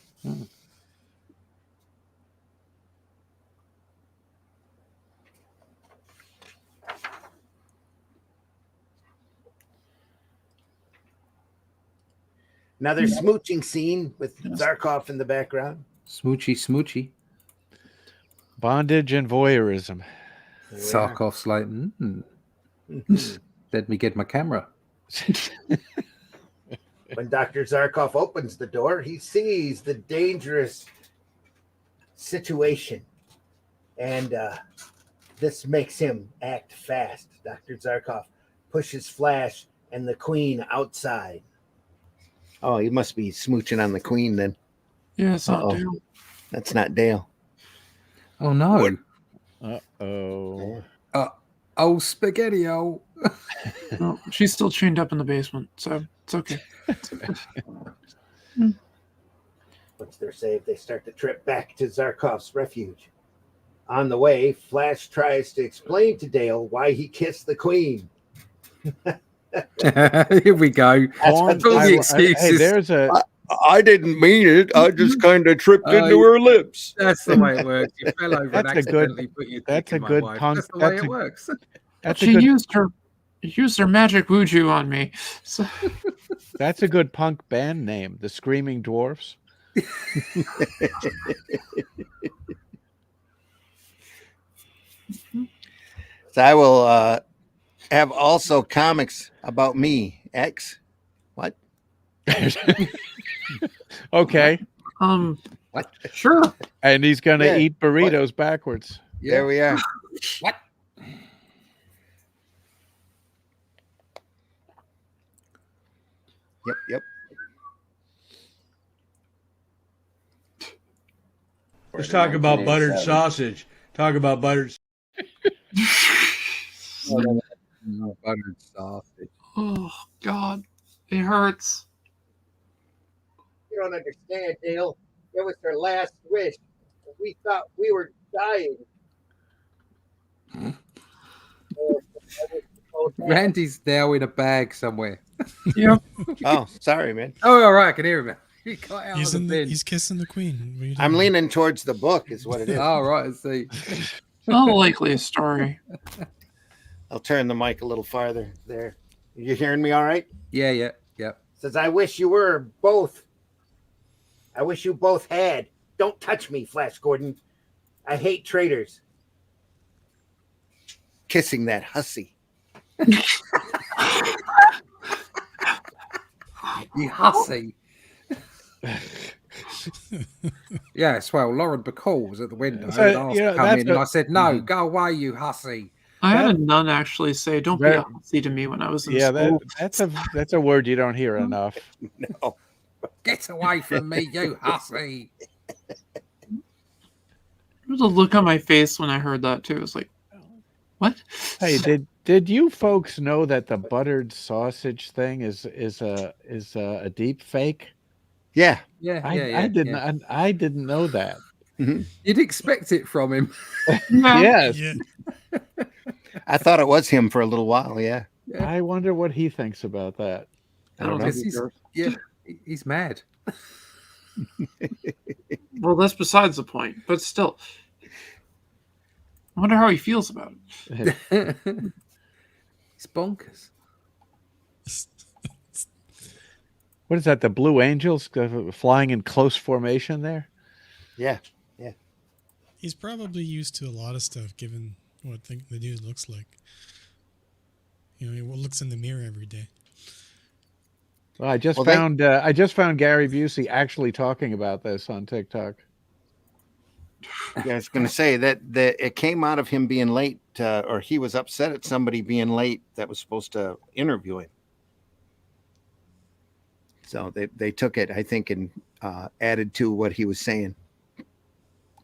S3: Another smooching scene with Zarkov in the background.
S5: Smoochy.
S2: Bondage and voyeurism.
S5: Zarkov's like, let me get my camera.
S3: When Dr. Zarkov opens the door, he sees the dangerous situation. And this makes him act fast. Dr. Zarkov pushes Flash and the Queen outside. Oh, he must be smooching on the Queen then.
S1: Yeah, it's not Dale.
S3: That's not Dale.
S5: Oh, no.
S2: Uh-oh.
S5: Oh, spaghetti-o.
S1: No, she's still chained up in the basement, so it's okay.
S3: Once they're saved, they start the trip back to Zarkov's refuge. On the way, Flash tries to explain to Dale why he kissed the Queen.
S5: Here we go. All the excuses.
S2: Hey, there's a.
S3: I didn't mean it. I just kind of tripped into her lips.
S5: That's the way it works. You fell over and accidentally put your dick in my wife.
S2: punk.
S5: That's the way it works.
S1: She used her magic wuju on me. So.
S2: That's a good punk band name, the Screaming Dwarfs.
S3: So I will have also comics about me. X. What?
S2: Okay.
S3: What?
S1: Sure.
S2: And he's gonna eat burritos backwards.
S3: Yeah. There we are.
S5: What?
S3: Yep.
S6: Let's talk about buttered sausage. Talk about buttered.
S5: Buttered sausage.
S1: Oh God, it hurts.
S3: You don't understand, Dale. It was her last wish. We thought we were dying.
S5: Randy's now in a bag somewhere.
S1: Yep.
S3: Oh, sorry, man.
S5: Oh, all right, I can hear him. He got out
S4: He's
S5: of the bin.
S4: he's kissing the Queen. What are you
S3: I'm
S4: doing?
S3: leaning towards the book, is what it is.
S5: Oh, right, I see.
S1: Not likely a story.
S3: I'll turn the mic a little farther there. You hearing me all right?
S5: Yeah.
S3: Says, I wish you were both. I wish you both had. Don't touch me, Flash Gordon. I hate traitors. Kissing that hussy.
S5: You hussy. Yes, well, Lauren Bacall was at the window
S2: So,
S5: and asked
S2: you know,
S5: to come
S2: that's
S5: in, and
S2: a-
S5: I said, no, go away, you hussy.
S1: I had a nun actually say, "Don't be a hussy" to me when I was in school.
S2: that's a word you don't hear enough.
S3: No.
S5: Get away from me, you hussy.
S1: There was a look on my face when I heard that too. It was like, what?
S2: Hey, did you folks know that the buttered sausage thing is a deep fake?
S3: Yeah.
S2: I didn't know that.
S5: You'd expect it from him.
S2: Yes.
S4: Yeah.
S3: I thought it was him for a little while. Yeah.
S2: I wonder what he thinks about that.
S1: I don't know.
S5: He's mad.
S1: Well, that's besides the point. But still, I wonder how he feels about it.
S5: It's bonkers.
S2: What is that? The Blue Angels flying in close formation there?
S3: Yeah.
S4: He's probably used to a lot of stuff, given what the dude looks like. You know, he looks in the mirror every day.
S2: Well, I just found Gary Busey actually talking about this on TikTok.
S3: Yeah, I was going to say that it came out of him being late, or he was upset at somebody being late that was supposed to interview him. So they took it, I think, and added to what he was saying.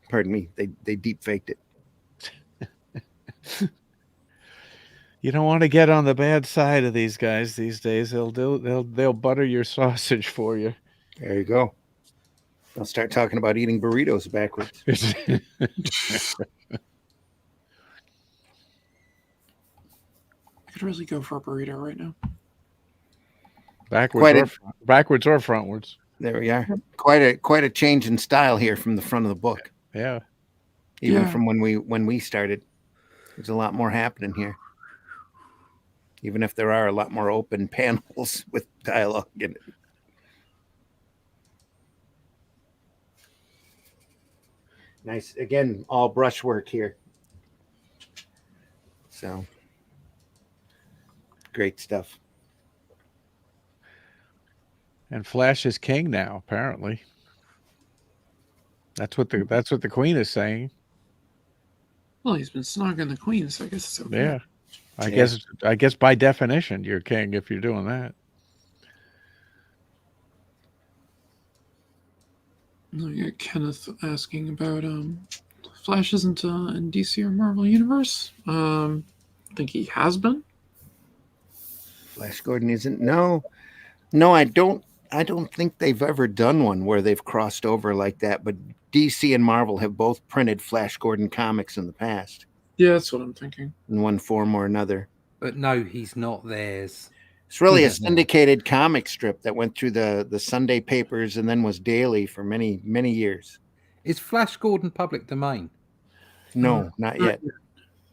S3: Pardon me. They deep faked it.
S2: You don't want to get on the bad side of these guys these days. They'll butter your sausage for you.
S3: There you go. I'll start talking about eating burritos backwards.
S1: I could really go for a burrito right now.
S2: Backwards or frontwards.
S3: There we are. Quite a change in style here from the front of the book.
S2: Yeah.
S3: Even from when we started. There's a lot more happening here. Even if there are a lot more open panels with dialogue in it. Nice. Again, all brushwork here. So great stuff.
S2: And Flash is king now, apparently. That's what the Queen is saying.
S1: Well, he's been snogging the queen, so I guess it's okay.
S2: Yeah. I guess by definition you're king if you're doing that.
S1: No, you got Kenneth asking about Flash isn't in DC or Marvel Universe. I think he has been.
S3: Flash Gordon isn't. No, I don't think they've ever done one where they've crossed over like that, but DC and Marvel have both printed Flash Gordon comics in the past.
S1: Yeah, that's what I'm thinking.
S3: In one form or another.
S5: But no, he's not theirs.
S3: It's really a syndicated comic strip that went through the Sunday papers and then was daily for many, many years.
S5: Is Flash Gordon public domain?
S3: No, not yet.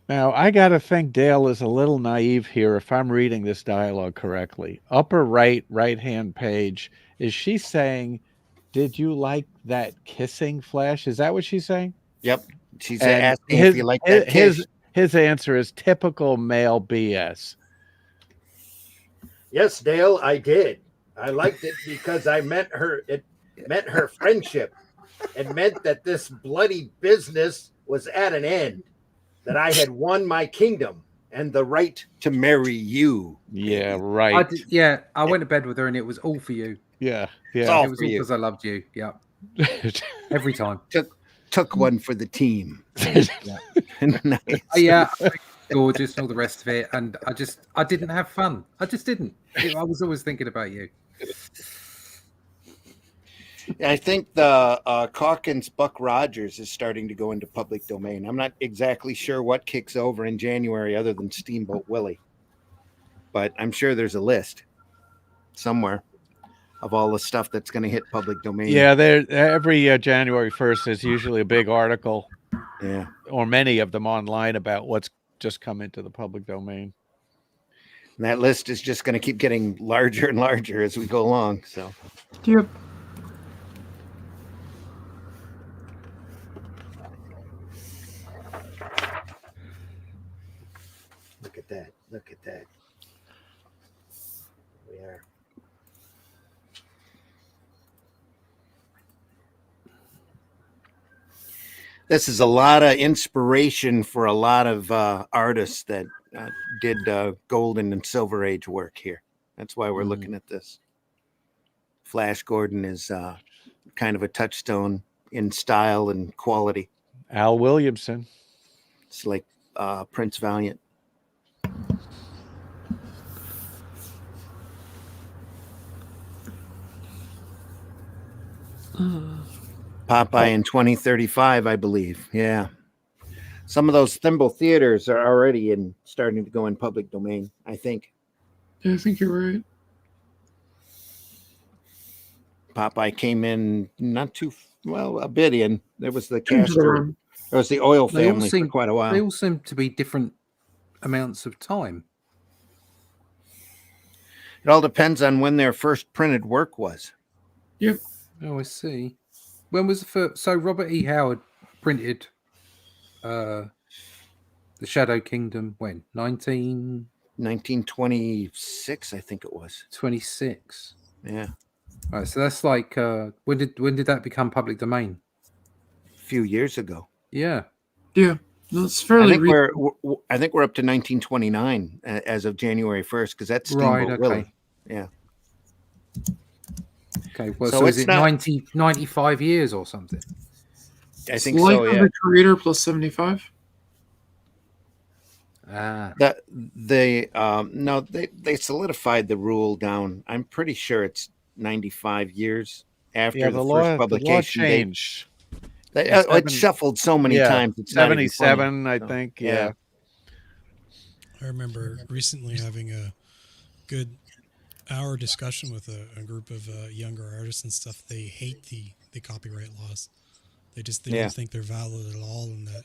S2: Now, I got to think Dale is a little naive here if I'm reading this dialogue correctly. Upper right-hand page, is she saying, did you like that kissing, Flash? Is that what she's saying?
S3: Yep. She's asking if you like that kiss.
S2: His answer is typical male BS.
S3: Yes, Dale, I did. I liked it because it meant her friendship. It meant that this bloody business was at an end, that I had won my kingdom and the right to marry you.
S2: Yeah, right.
S5: I went to bed with her and it was all for you.
S2: Yeah.
S3: It's all
S5: It was
S3: for
S5: all
S3: you.
S5: because I loved you. Yeah. Every time.
S3: Took one for the team. Nice.
S5: Yeah. Gorgeous and all the rest of it. And I didn't have fun. I just didn't. I was always thinking about you.
S3: I think the Calkins Buck Rogers is starting to go into public domain. I'm not exactly sure what kicks over in January other than Steamboat Willie, but I'm sure there's a list somewhere of all the stuff that's going to hit public domain.
S2: Yeah, every January 1st is usually a big article.
S3: Yeah,
S2: or many of them online about what's just come into the public domain.
S3: And that list is just going to keep getting larger and larger as we go along. So,
S1: Yep.
S3: look at that. Look at that. We are. This is a lot of inspiration for a lot of artists that did Golden and Silver Age work here. That's why we're looking at this. Flash Gordon is kind of a touchstone in style and quality.
S2: Al Williamson.
S3: It's like Prince Valiant. Popeye in 2035, I believe. Yeah. Some of those Thimble theaters are already starting to go in public domain, I think.
S1: Yeah, I think you're right.
S3: Popeye came in not too a bit in. There was the Castro. There was the Oil family for quite a while.
S5: They all seem to be different amounts of time.
S3: It all depends on when their first printed work was.
S1: Yep.
S5: Oh, I see. When was the first? So Robert E. Howard printed The Shadow Kingdom when?
S3: 1926, I think it was.
S5: 26.
S3: Yeah.
S5: All right, so that's like when did that become public domain?
S3: A few years ago.
S5: Yeah.
S1: Yeah. No, it's fairly.
S3: I think we're up to 1929 as of January 1st because that's Steamboat Willie. Yeah.
S5: Okay, well,
S3: So
S5: so is
S3: it's
S5: it
S3: not-
S5: 95 years or something?
S3: I
S1: It's
S3: think
S1: life
S3: so.
S1: of
S3: Yeah.
S1: the creator plus 75.
S5: Ah,
S3: No, they solidified the rule down. I'm pretty sure it's 95 years after
S2: Yeah,
S3: the first
S2: the law
S3: publication date.
S2: changed.
S3: It's shuffled so many times. It's not even funny.
S2: 77, I
S3: So,
S2: think.
S3: yeah.
S2: Yeah.
S4: I remember recently having a good hour discussion with a group of younger artists and stuff. They hate the copyright laws. They
S3: Yeah.
S4: don't think they're valid at all, and that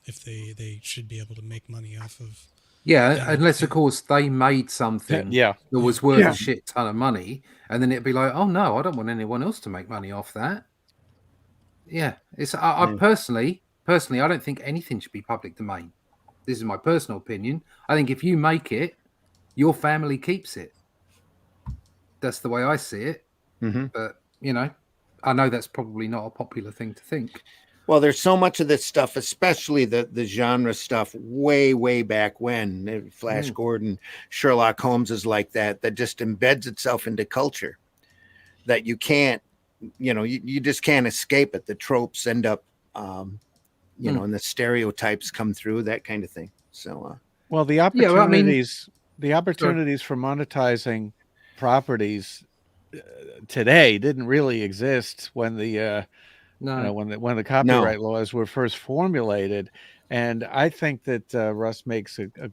S4: if they should be able to make money off of.
S5: yeah,
S4: Yeah,
S5: unless
S4: yeah.
S5: of course they made something
S2: Yeah.
S5: that was worth
S1: Yeah.
S5: a shit ton of money, and then it'd be like, oh no, I don't want anyone else to make money off that. Yeah, I
S3: Yeah.
S5: personally, I don't think anything should be public domain. This is my personal opinion. I think if you make it, your family keeps it. That's the way I see it.
S3: Mhm.
S5: But I know that's probably not a popular thing to think.
S3: Well, there's so much of this stuff, especially the genre stuff, way back when Flash Gordon, Sherlock Holmes is like that just embeds itself into culture. That you can't, you just can't escape it. The tropes end up, and the stereotypes come through, that kind of thing. So,
S2: Well, the
S5: Yeah, well, I mean-
S2: opportunities for monetizing properties today didn't really exist when the
S5: No,
S2: when the copyright laws were first formulated. And I think that Russ makes an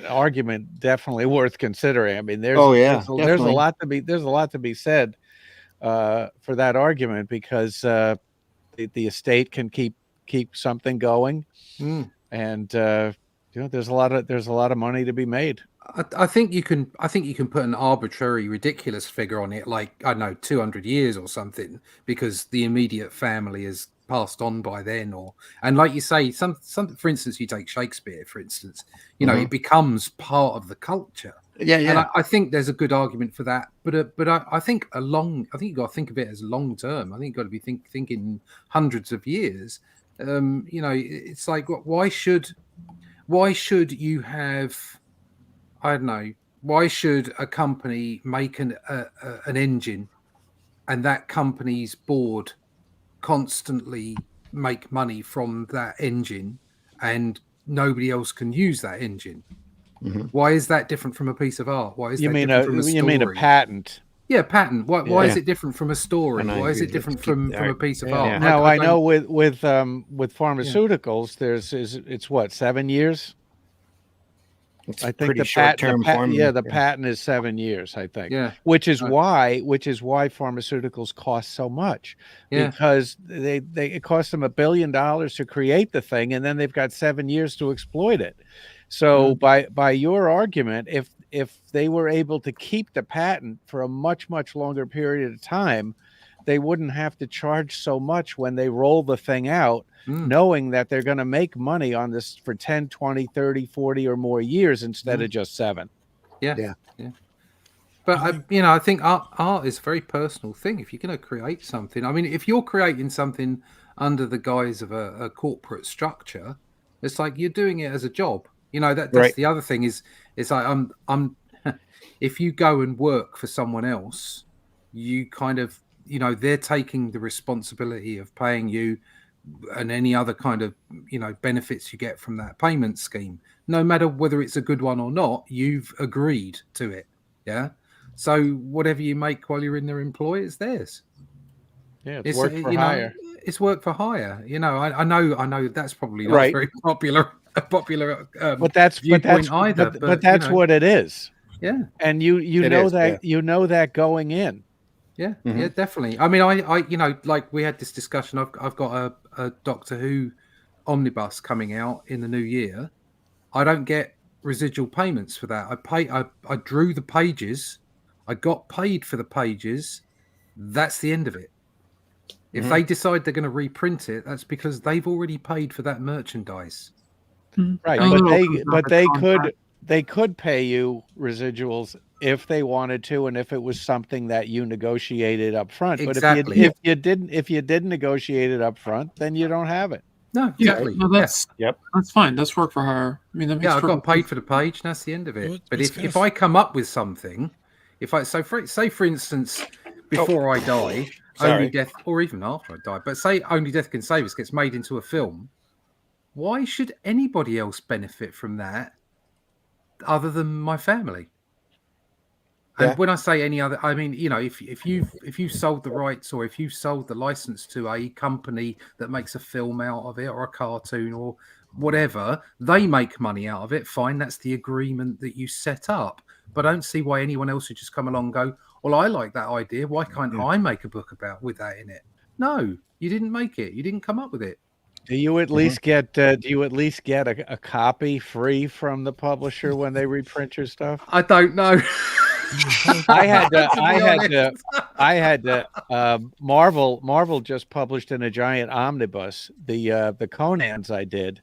S2: argument definitely worth considering. I mean, there's there's a
S3: definitely.
S2: lot to be said for that argument, because the estate can keep something going, and there's a lot of money to be made.
S5: I think you can put an arbitrary, ridiculous figure on it, like, I don't know, 200 years or something, because the immediate family has passed on by then, and like you say, some for instance, you take Shakespeare, for instance, it becomes part of the culture.
S3: Yeah.
S5: And I think there's a good argument for that, but I think you got to think of it as long term. I think you got to be thinking hundreds of years. It's like, why should you have? I don't know. Why should a company make an engine, and that company's board constantly make money from that engine, and nobody else can use that engine? Why is that different from a piece of art? Why is
S2: You
S5: that
S2: mean
S5: different from a story?
S2: you mean a patent?
S5: Yeah, patent. Why is
S3: Yeah.
S5: it different from a story?
S3: And I
S5: Why is
S3: agree.
S5: it different
S3: Let's keep
S5: from a
S3: art.
S5: piece of
S2: Yeah.
S5: art?
S2: Now I know
S5: don't-
S2: with pharmaceuticals, it's what, 7 years?
S3: It's
S2: I think
S3: pretty
S2: the
S3: short-term formula.
S2: the patent is 7 years, I think.
S5: Yeah.
S2: Which is
S5: Right.
S2: why pharmaceuticals cost so much.
S5: Yeah.
S2: Because it costs them $1 billion to create the thing, and then they've got 7 years to exploit it. So by your argument, if they were able to keep the patent for a much longer period of time, they wouldn't have to charge so much when they roll the thing out, knowing that they're going to make money on this for 10, 20, 30, 40 or more years instead of just 7.
S5: Yeah. But I think art is a very personal thing. If you're going to create something, I mean, if you're creating something under the guise of a corporate structure, it's like you're doing it as a job. That's
S3: Right.
S5: the other thing is like I'm if you go and work for someone else, you kind of they're taking the responsibility of paying you and any other kind of benefits you get from that payment scheme, no matter whether it's a good one or not. You've agreed to it. Yeah. So whatever you make while you're in their employ is theirs.
S2: Yeah, it's work for hire.
S5: It's work for hire. I know that's probably not
S2: Right.
S5: very popular
S2: But that's
S5: viewpoint either.
S2: But that's what it is.
S5: Yeah.
S2: And you
S3: It
S2: know
S3: is,
S2: that you know that going in.
S5: Yeah, yeah, definitely. I mean, I like we had this discussion. I've got a Doctor Who omnibus coming out in the new year. I don't get residual payments for that. I drew the pages. I got paid for the pages. That's the end of it. If they decide they're going to reprint it, that's because they've already paid for that merchandise.
S2: Right,
S1: Oh,
S2: but
S1: the
S2: they
S1: contract.
S2: could pay you residuals if they wanted to, and if it was something that you negotiated up front.
S5: Exactly.
S2: But if you didn't negotiate it up front, then you don't have it.
S5: No, exactly.
S1: No, that's fine. That's work for hire. I mean, that makes
S5: Yeah, I got
S1: perfect
S5: paid for the page, and that's the end of it.
S4: Well,
S5: But
S4: it's
S5: if
S4: kind
S5: if
S4: of-
S5: I come up with something, say for instance, before I die,
S3: Sorry.
S5: Only Death, or even after I die, but say Only Death Can Save Us gets made into a film, why should anybody else benefit from that other than my family? And
S3: Yeah.
S5: when I say any other, I mean, you know, if you sold the rights or if you sold the license to a company that makes a film out of it or a cartoon or whatever, they make money out of it. Fine, that's the agreement that you set up. But I don't see why anyone else would just come along and go, well, I like that idea. Why can't I make a book with that in it? No, you didn't make it. You didn't come up with it.
S2: Do you at least get a copy free from the publisher when they reprint your stuff?
S5: I don't know.
S2: Marvel just published in a giant omnibus the Conans I did,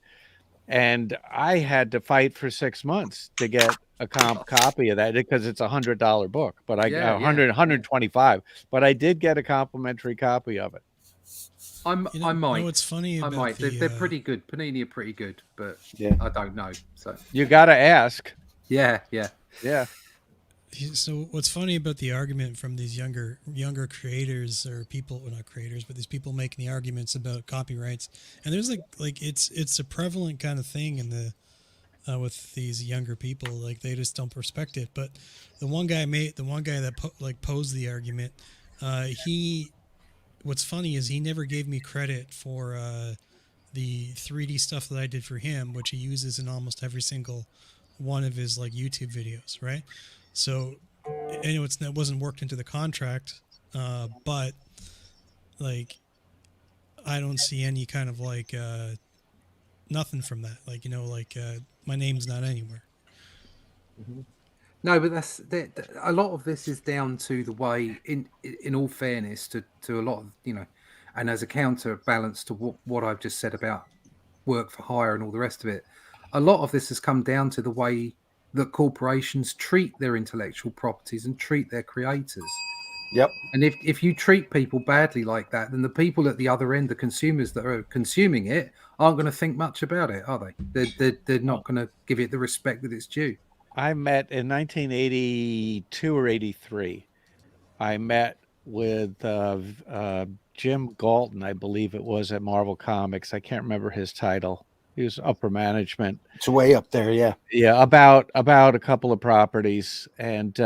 S2: and I had to fight for 6 months to get a copy of that because it's $100 book, but I got 125, but I did get a complimentary copy of it.
S4: I might. What's funny
S5: I
S4: about
S5: might. They're pretty good. Panini are pretty good, but I don't know. So
S2: you got to ask.
S5: Yeah.
S4: So what's funny about the argument from these younger creators or people, well, not creators, but these people making the arguments about copyrights, and there's like it's a prevalent kind of thing in the with these younger people, like they just don't respect it. But the one guy that posed the argument, what's funny is he never gave me credit for the 3D stuff that I did for him, which he uses in almost every single one of his like YouTube videos, right? So, it wasn't worked into the contract, but like I don't see any kind of like nothing from that. Like, you know, like my name's not anywhere.
S5: No, but that's a lot of this is down to the way, in all fairness, to a lot of, you know, and as a counterbalance to what I've just said about work for hire and all the rest of it, a lot of this has come down to the way that corporations treat their intellectual properties and treat their creators.
S3: Yep.
S5: And if you treat people badly like that, then the people at the other end, the consumers that are consuming it, aren't going to think much about it, are they? They're not going to give it the respect that it's due.
S2: I met in 1982 or 83. I met with Jim Galton, I believe it was, at Marvel Comics. I can't remember his title. He was upper management.
S3: It's way up there, yeah.
S2: Yeah, about a couple of properties. And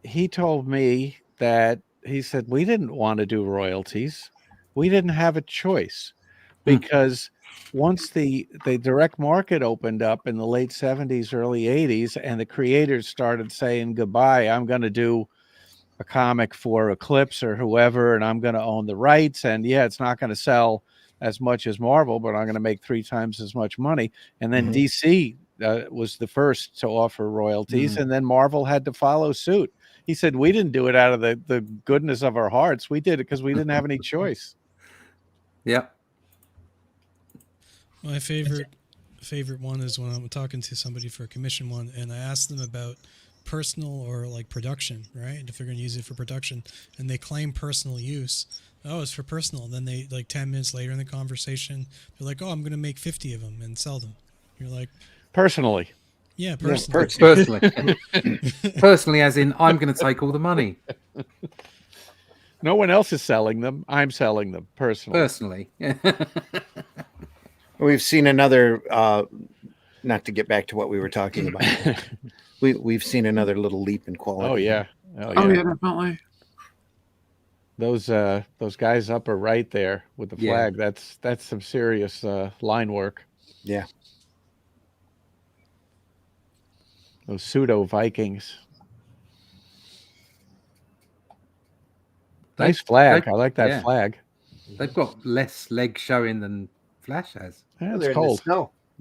S2: he told me that, he said, we didn't want to do royalties. We didn't have a choice because once the direct market opened up in the late 70s, early 80s, and the creators started saying goodbye, I'm going to do a comic for Eclipse or whoever, and I'm going to own the rights. And yeah, it's not going to sell as much as Marvel, but I'm going to make 3 times as much money. And then DC was the first to offer royalties, and then Marvel had to follow suit. He said, we didn't do it out of the goodness of our hearts. We did it because we didn't have any choice.
S5: Yeah.
S4: My favorite one is when I'm talking to somebody for a commission one, and I ask them about personal or like production, right? If they're going to use it for production, and they claim personal use. Oh, it's for personal. Then they, like 10 minutes later in the conversation, they're like, oh, I'm going to make 50 of them and sell them. You're like,
S2: personally.
S4: Yeah, personally.
S5: Personally, as in, I'm going to take all the money.
S2: No one else is selling them. I'm selling them personally.
S3: We've seen another, not to get back to what we were talking about. We've seen another little leap in quality.
S2: Oh yeah,
S1: definitely.
S2: Those guys up are right there with the flag. That's some serious line work.
S3: Yeah.
S2: Those pseudo Vikings. Nice flag. I like that flag.
S5: They've got less leg showing than Flash has.
S2: Yeah, it's cold.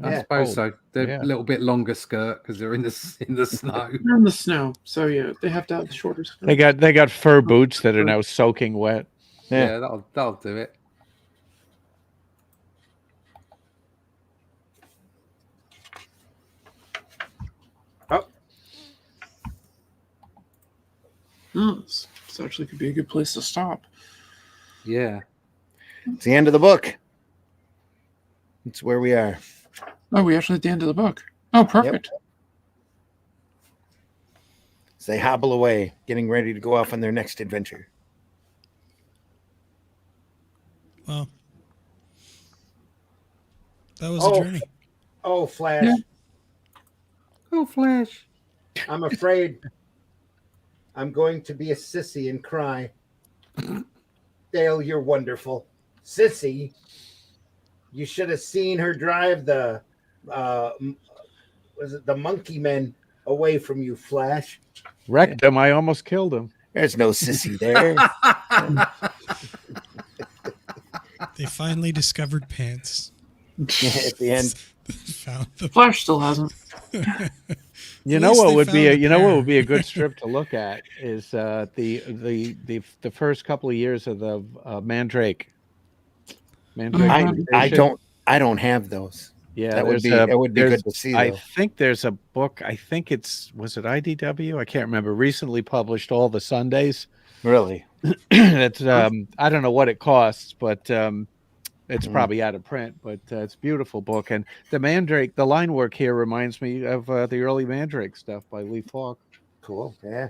S5: I suppose so. They're a little bit longer skirt because they're in the snow.
S1: They're in the snow, so yeah, they have to have the shorter skirt.
S2: They got fur boots that are now soaking wet.
S5: Yeah, that'll do it.
S1: Oh, this actually could be a good place to stop.
S5: Yeah.
S3: It's the end of the book. It's where we are.
S1: Oh, we actually at the end of the book. Oh, perfect.
S3: as they hobble away, getting ready to go off on their next adventure.
S4: Well, that was a journey.
S3: Oh, Flash.
S1: Yeah.
S5: Oh, Flash.
S3: I'm afraid I'm going to be a sissy and cry. Dale, you're wonderful. Sissy, you should have seen her drive the was it the monkey men away from you, Flash.
S2: Wrecked him. I almost killed him.
S3: There's no sissy there.
S4: They finally discovered pants.
S3: At the end.
S4: Found the
S1: Flash still hasn't.
S2: You
S4: At
S2: know
S4: least
S2: what
S4: they
S2: would be
S4: found a
S2: you know what
S4: pair.
S2: would be a good strip to look at is the first couple of years of the Mandrake.
S3: I don't have those.
S2: Yeah,
S3: That would be good to see,
S2: I
S3: though.
S2: think there's a book. I think was it IDW? I can't remember. Recently published all the Sundays.
S3: Really?
S2: It's I don't know what it costs, but it's probably out of print. But it's a beautiful book, and the Mandrake, the line work here reminds me of the early Mandrake stuff by Lee Falk.
S3: Cool. Yeah.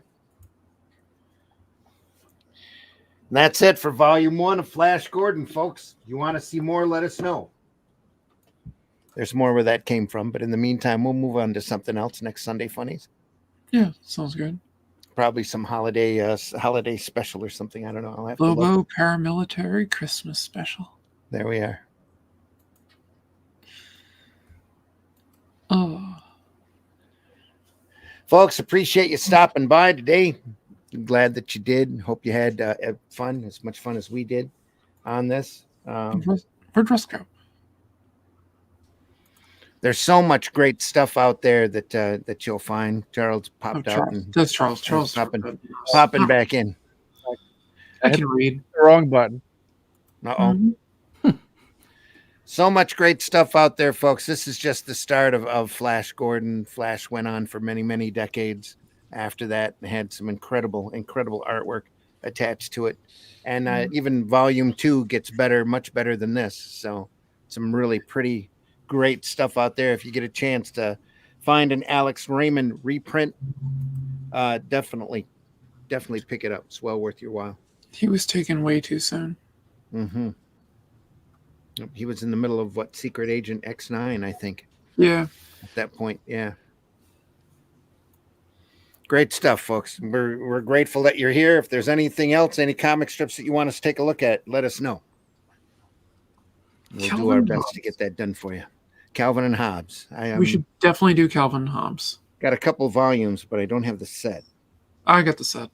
S3: And that's it for Volume 1 of Flash Gordon, folks. You want to see more, let us know. There's more where that came from, but in the meantime, we'll move on to something else next Sunday, Funnies.
S1: Yeah, sounds good.
S3: Probably some holiday special or something. I don't know. I'll have to look.
S1: Lobo Paramilitary Christmas Special.
S3: There we are.
S1: Oh,
S3: Folks, appreciate you stopping by today. Glad that you did. Hope you had fun, as much fun as we did on this.
S1: for dress code.
S3: There's so much great stuff out there that you'll find. Charles popped out.
S1: Charles.
S3: And
S1: That's Charles. Charles
S3: popping back in.
S1: I can read.
S2: The wrong button.
S3: Uh-oh. So much great stuff out there, folks. This is just the start of Flash Gordon. Flash went on for many, many decades after that and had some incredible artwork attached to it. And even Volume 2 gets better, much better than this. So some really pretty great stuff out there. If you get a chance to find an Alex Raymond reprint, definitely pick it up. It's well worth your while.
S1: He was taken way too soon.
S3: Mm-hmm. He was in the middle of Secret Agent X9, I think.
S1: Yeah.
S3: At that point, yeah. Great stuff, folks. We're grateful that you're here. If there's anything else, any comic strips that you want us to take a look at, let us know. We'll do our best to get that done for you. Calvin and Hobbes.
S1: We should definitely do Calvin and Hobbes.
S3: Got a couple volumes, but I don't have the set.
S1: I got the set.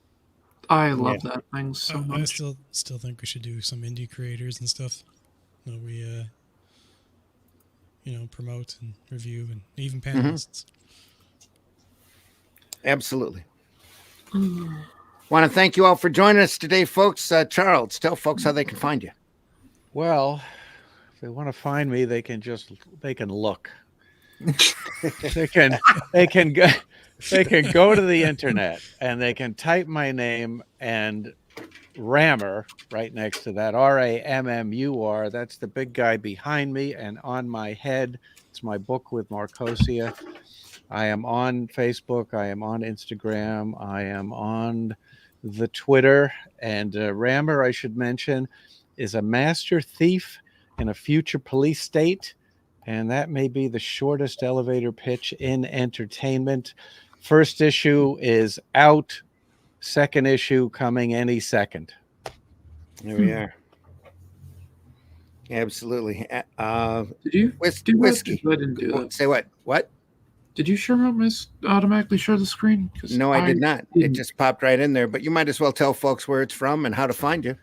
S1: I love that thing so
S4: I
S1: much.
S4: still think we should do some indie creators and stuff that we promote and review, and even panelists.
S3: Absolutely. Want to thank you all for joining us today, folks. Charles, tell folks how they can find you.
S2: Well, if they want to find me, they can look. they can go to the internet and they can type my name and Rammer right next to that, Rammur. That's the big guy behind me and on my head. It's my book with Marcosia. I am on Facebook. I am on Instagram. I am on the Twitter. And Rammer, I should mention, is a master thief in a future police state. And that may be the shortest elevator pitch in entertainment. First issue is out. Second issue coming any second.
S3: There we are. Absolutely.
S1: Did you
S3: Whiskey.
S1: I didn't do that.
S3: Say what? What?
S1: Did you automatically share the screen?
S3: No, I did not. It
S1: didn't.
S3: just popped right in there. But you might as well tell folks where it's from and how to find you.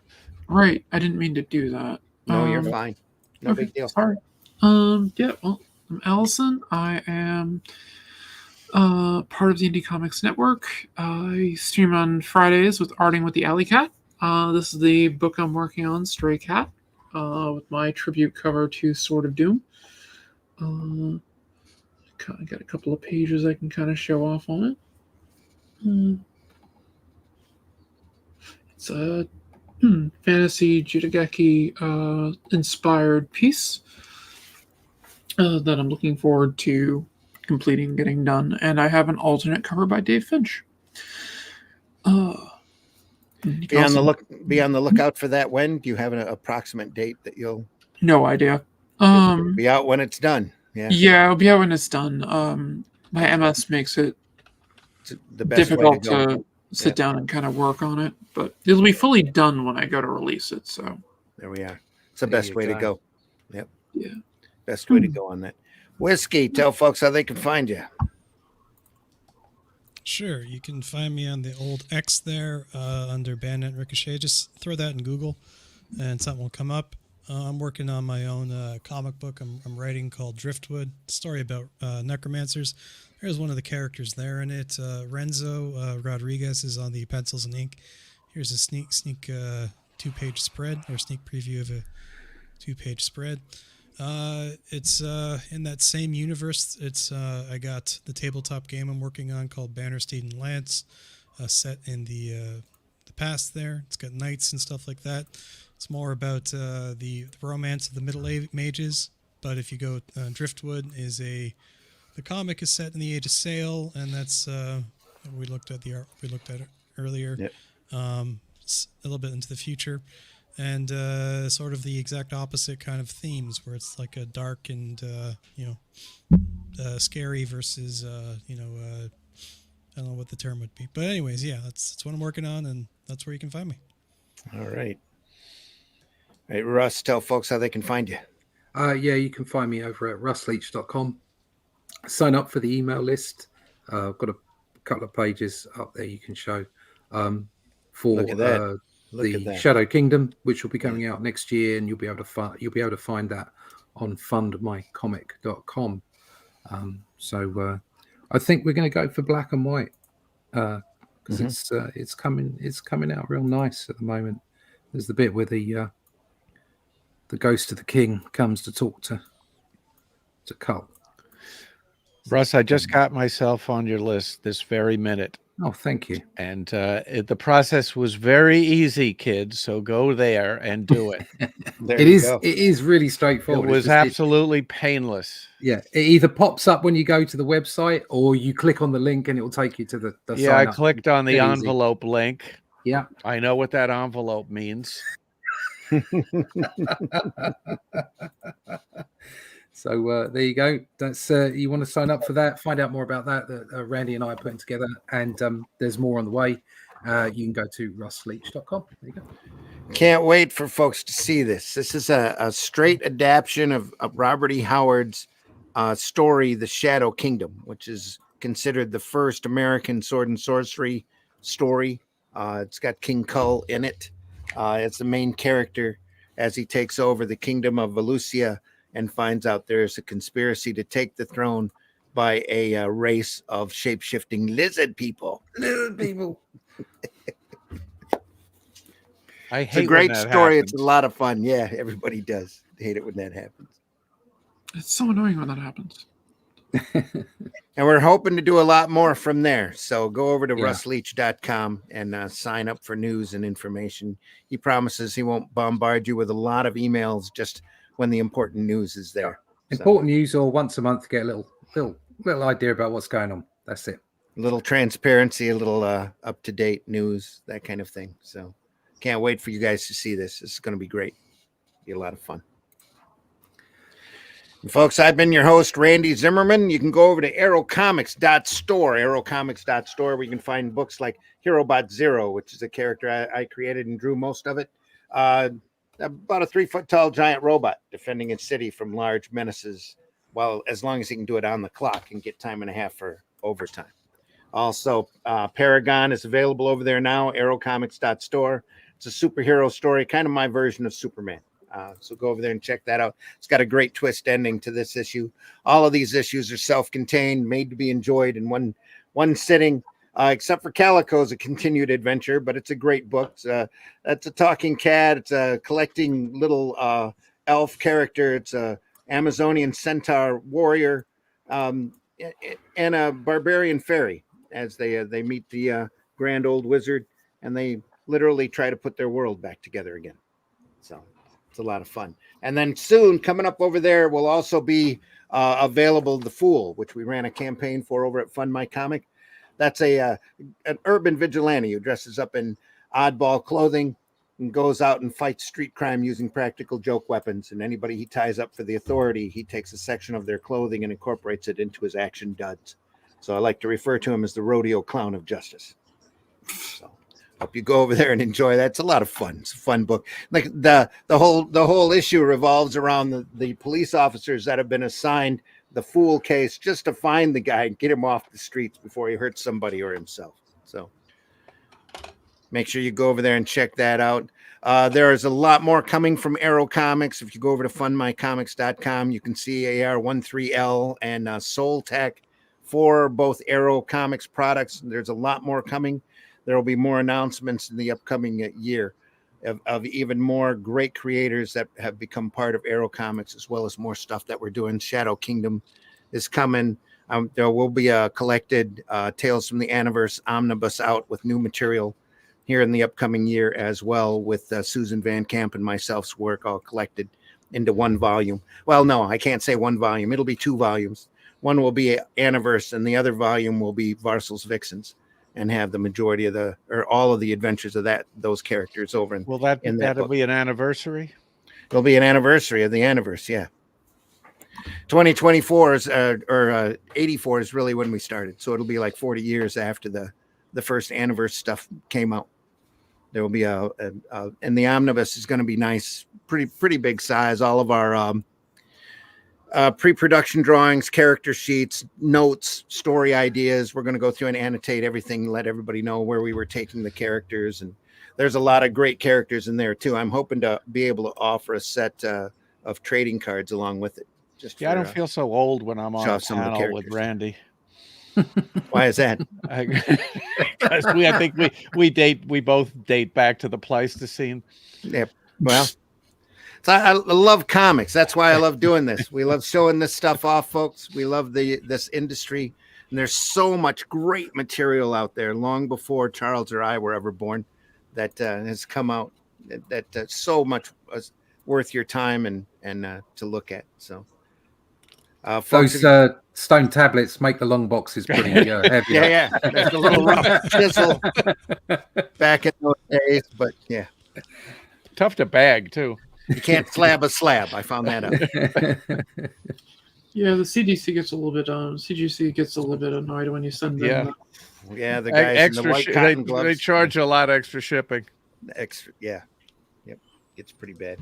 S1: Right. I didn't mean to do that.
S3: No, you're fine. No big deal.
S1: Sorry. Yeah, well, I'm Allison. I am part of the Indie Comics Network. I stream on Fridays with Arting with the Alley Cat. This is the book I'm working on, Stray Cat, with my tribute cover to Sword of Doom. I got a couple of pages I can kind of show off on it. It's a fantasy Jitageki inspired piece that I'm looking forward to completing, getting done. And I have an alternate cover by Dave Finch. You can also-
S3: Be on the lookout for that. When do you have an approximate date that you'll
S1: No idea.
S3: be out when it's done? Yeah,
S1: Yeah, it'll be out when it's done. My MS makes it
S3: it's the best way to
S1: difficult
S3: go.
S1: to sit
S3: Yep.
S1: down and kind of work on it, but it'll be fully done when I go to release it. So
S3: There we are. It's the
S2: There
S3: best
S2: you
S3: way to
S2: go.
S3: go. Yep,
S1: yeah.
S3: best way to go on that. Whiskey, tell folks how they can find you.
S4: Sure, you can find me on the old X there under Bandit Ricochet. Just throw that in Google, and something will come up. I'm working on my own comic book. I'm writing called Driftwood, story about necromancers. There's one of the characters there in it. Renzo Rodriguez is on the pencils and ink. Here's a sneak 2-page spread, or sneak preview of a 2-page spread. It's in that same universe. It's I got the tabletop game I'm working on called Banner Steed and Lance, set in the past there. It's got knights and stuff like that. It's more about the romance of the Middle Ages. But if you go, Driftwood is the comic is set in the Age of Sail, and that's we looked at it earlier.
S3: Yep.
S4: A little bit into the future. And sort of the exact opposite kind of themes, where it's like a dark and scary versus I don't know what the term would be, but anyways, yeah, that's what I'm working on, and that's where you can find me.
S3: All right. All right, Russ, tell folks how they can find you.
S5: Yeah, you can find me over at russleach.com. Sign up for the email list. I've got a couple of pages up there you can show for
S3: Look at that. Look
S5: the
S3: at that.
S5: Shadow Kingdom, which will be coming out next year, and you'll be able to find that on fundmycomic.com. So I think we're going to go for black and white because it's coming out real nice at the moment. There's the bit where the ghost of the king comes to talk to Cull.
S2: Russ, I just got myself on your list this very minute.
S5: Oh, thank you.
S2: And the process was very easy, kids. So go there and do it.
S3: There
S5: It
S3: you
S5: is.
S3: go.
S5: It is really
S2: It
S5: straightforward.
S2: was absolutely painless.
S5: Yeah, it either pops up when you go to the website, or you click on the link and it will take you to the
S2: Yeah, I
S5: sign up.
S2: clicked on the
S5: Very easy.
S2: envelope link.
S5: Yeah.
S2: I know what that envelope means.
S5: So there you go. That's you want to sign up for that, find out more about that Randy and I are putting together, and there's more on the way. You can go to russleach.com. There you go.
S3: Can't wait for folks to see this. This is a straight adaptation of Robert E. Howard's story, The Shadow Kingdom, which is considered the first American sword and sorcery story. It's got King Kull in it. It's the main character as he takes over the kingdom of Valusia and finds out there's a conspiracy to take the throne by a race of shape-shifting lizard people.
S5: Lizard people.
S2: I
S3: It's a
S2: hate
S3: great
S2: when that
S3: story.
S2: happens.
S3: It's a lot of fun. Yeah, everybody does hate it when that happens.
S1: It's so annoying when that happens.
S3: And we're hoping to do a lot more from there. So go over to
S5: Yeah.
S3: russleach.com and sign up for news and information. He promises he won't bombard you with a lot of emails just when the important news is there.
S5: Important news, or once a month, get a little idea about what's going on. That's it.
S3: A little transparency, a little up-to-date news, that kind of thing. So can't wait for you guys to see this. This is going to be great. Be a lot of fun. And folks, I've been your host, Randy Zimmerman. You can go over to aerocomics.store, aerocomics.store, where you can find books like HeroBot Zero, which is a character I created and drew most of it. About a 3-foot tall giant robot defending its city from large menaces, as long as he can do it on the clock and get time and a half for overtime. Also, Paragon is available over there now, aerocomics.store. It's a superhero story, kind of my version of Superman. So go over there and check that out. It's got a great twist ending to this issue. All of these issues are self-contained, made to be enjoyed in one sitting, except for Calico's a continued adventure, but it's a great book. It's a talking cat. It's a collecting little elf character. It's a Amazonian centaur warrior and a barbarian fairy as they meet the grand old wizard, and they literally try to put their world back together again. So it's a lot of fun. And then soon, coming up over there, will also be available The Fool, which we ran a campaign for over at Fund My Comic. That's an urban vigilante who dresses up in oddball clothing and goes out and fights street crime using practical joke weapons. And anybody he ties up for the authority, he takes a section of their clothing and incorporates it into his action duds. So I like to refer to him as the rodeo clown of justice. So hope you go over there and enjoy that. It's a lot of fun. It's a fun book. Like the whole issue revolves around the police officers that have been assigned the fool case just to find the guy and get him off the streets before he hurts somebody or himself. So make sure you go over there and check that out. There is a lot more coming from Arrow Comics. If you go over to fundmycomics.com, you can see AR13L and Soul Tech for both Arrow Comics products. There's a lot more coming. There will be more announcements in the upcoming year of even more great creators that have become part of Arrow Comics, as well as more stuff that we're doing. Shadow Kingdom is coming. There will be a collected Tales from the Aniverse omnibus out with new material here in the upcoming year as well, with Susan Van Camp and myself's work all collected into one volume. Well, no, I can't say one volume. It'll be 2 volumes. One will be Aniverse, and the other volume will be Varsel's Vixens, and have the majority of all of the adventures of those characters over in.
S2: Will that'll be an anniversary?
S3: It'll be an anniversary of the Aniverse, yeah. 2024 is or 84 is really when we started, so it'll be like 40 years after the first Aniverse stuff came out. There will be and the omnibus is going to be nice, pretty big size. All of our pre-production drawings, character sheets, notes, story ideas. We're going to go through and annotate everything, let everybody know where we were taking the characters, and there's a lot of great characters in there too. I'm hoping to be able to offer a set of trading cards along with it.
S2: I don't feel so old when I'm on a panel with Randy.
S3: Why is that?
S2: Because I think we both date back to the Pleistocene.
S3: Yeah. Well, I love comics. That's why I love doing this. We love showing this stuff off, folks. We love this industry, and there's so much great material out there long before Charles or I were ever born that has come out that's so much worth your time and to look at. So.
S5: Those stone tablets make the long boxes pretty heavy.
S3: Yeah. There's a little rough chisel back in those days, but yeah.
S2: Tough to bag, too.
S3: You can't slab a slab. I found that out.
S1: Yeah, the CGC gets a little bit annoyed when you send them.
S3: Yeah, the guys in the white cotton gloves.
S2: They charge a lot extra shipping.
S3: Extra, yeah. Yep, it's pretty bad.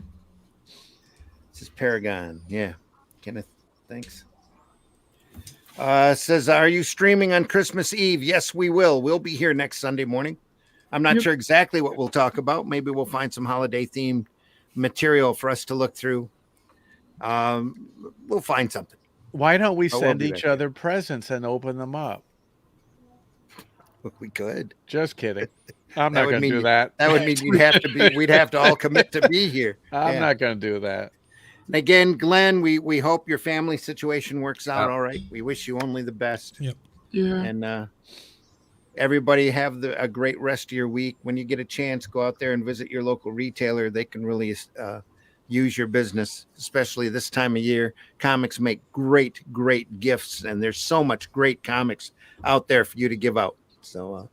S3: This is Paragon. Yeah, Kenneth. Thanks. Says, are you streaming on Christmas Eve? Yes, we will. We'll be here next Sunday morning. I'm not sure exactly what we'll talk about. Maybe we'll find some holiday themed material for us to look through. We'll find something.
S2: Why don't we send each other presents and open them up?
S3: We could.
S2: Just kidding. I'm not going to do that.
S3: That would mean we'd have to all commit to be here.
S2: I'm not going to do that.
S3: And again, Glenn, we hope your family situation works out all right. We wish you only the best.
S4: Yep.
S1: Yeah.
S3: And everybody have a great rest of your week. When you get a chance, go out there and visit your local retailer. They can really use your business, especially this time of year. Comics make great gifts, and there's so much great comics out there for you to give out. So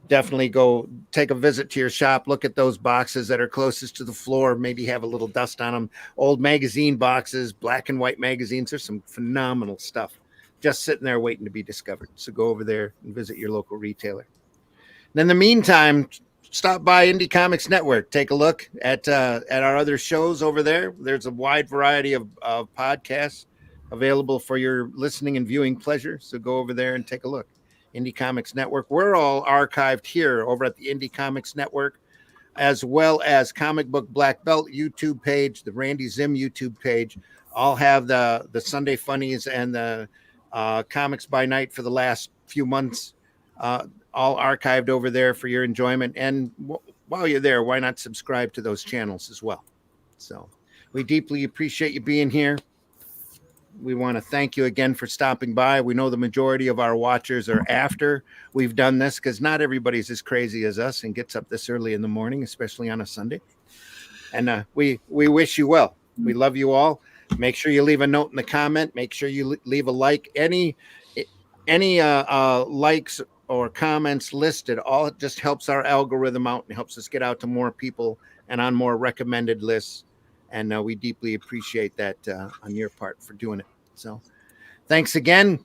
S3: definitely go take a visit to your shop. Look at those boxes that are closest to the floor. Maybe have a little dust on them. Old magazine boxes, black and white magazines. There's some phenomenal stuff just sitting there waiting to be discovered. So go over there and visit your local retailer. And in the meantime, stop by Indie Comics Network. Take a look at our other shows over there. There's a wide variety of podcasts available for your listening and viewing pleasure. So go over there and take a look. Indie Comics Network. We're all archived here over at the Indie Comics Network, as well as Comic Book Black Belt YouTube page, the Randy Zim YouTube page. All have the Sunday Funnies and the Comics by Night for the last few months, all archived over there for your enjoyment. And while you're there, why not subscribe to those channels as well? So we deeply appreciate you being here. We want to thank you again for stopping by. We know the majority of our watchers are after we've done this, because not everybody's as crazy as us and gets up this early in the morning, especially on a Sunday. And we wish you well. We love you all. Make sure you leave a note in the comment. Make sure you leave a like. any likes or comments listed, all it just helps our algorithm out and helps us get out to more people and on more recommended lists. And we deeply appreciate that on your part for doing it. So thanks again.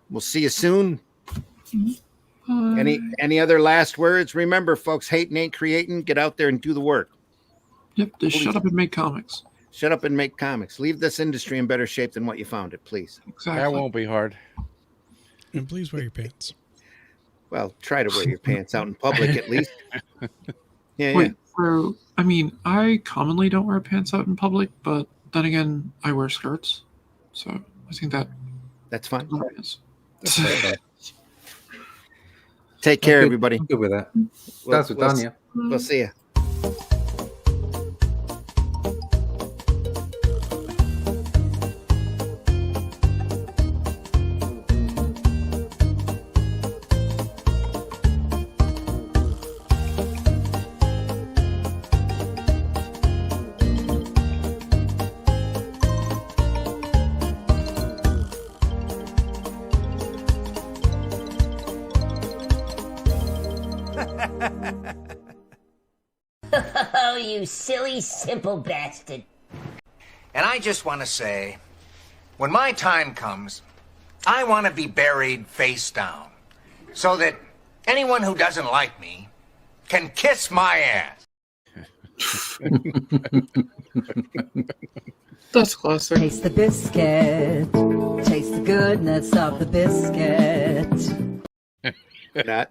S3: We'll see you soon. Any other last words? Remember, folks, hating ain't creating. Get out there and do the work.
S1: Yep, just shut up and make comics.
S3: Shut up and make comics. Leave this industry in better shape than what you found it, please.
S1: Exactly.
S2: That won't be hard.
S4: And please wear your pants.
S3: Well, try to wear your pants out in public at least. Yeah.
S1: Wait, bro. I mean, I commonly don't wear pants out in public, but then again, I wear skirts. So I think
S3: That's fine.
S1: is.
S3: Take care, everybody.
S5: I'm good with that.
S3: We'll-
S5: That's done, yeah.
S3: We'll see you.
S8: Oh, you silly, simple bastard.
S9: And I just want to say, when my time comes, I want to be buried face down so that anyone who doesn't like me can kiss my ass.
S1: That's classic.
S10: Taste the biscuit. Taste the goodness of the biscuit.
S3: Not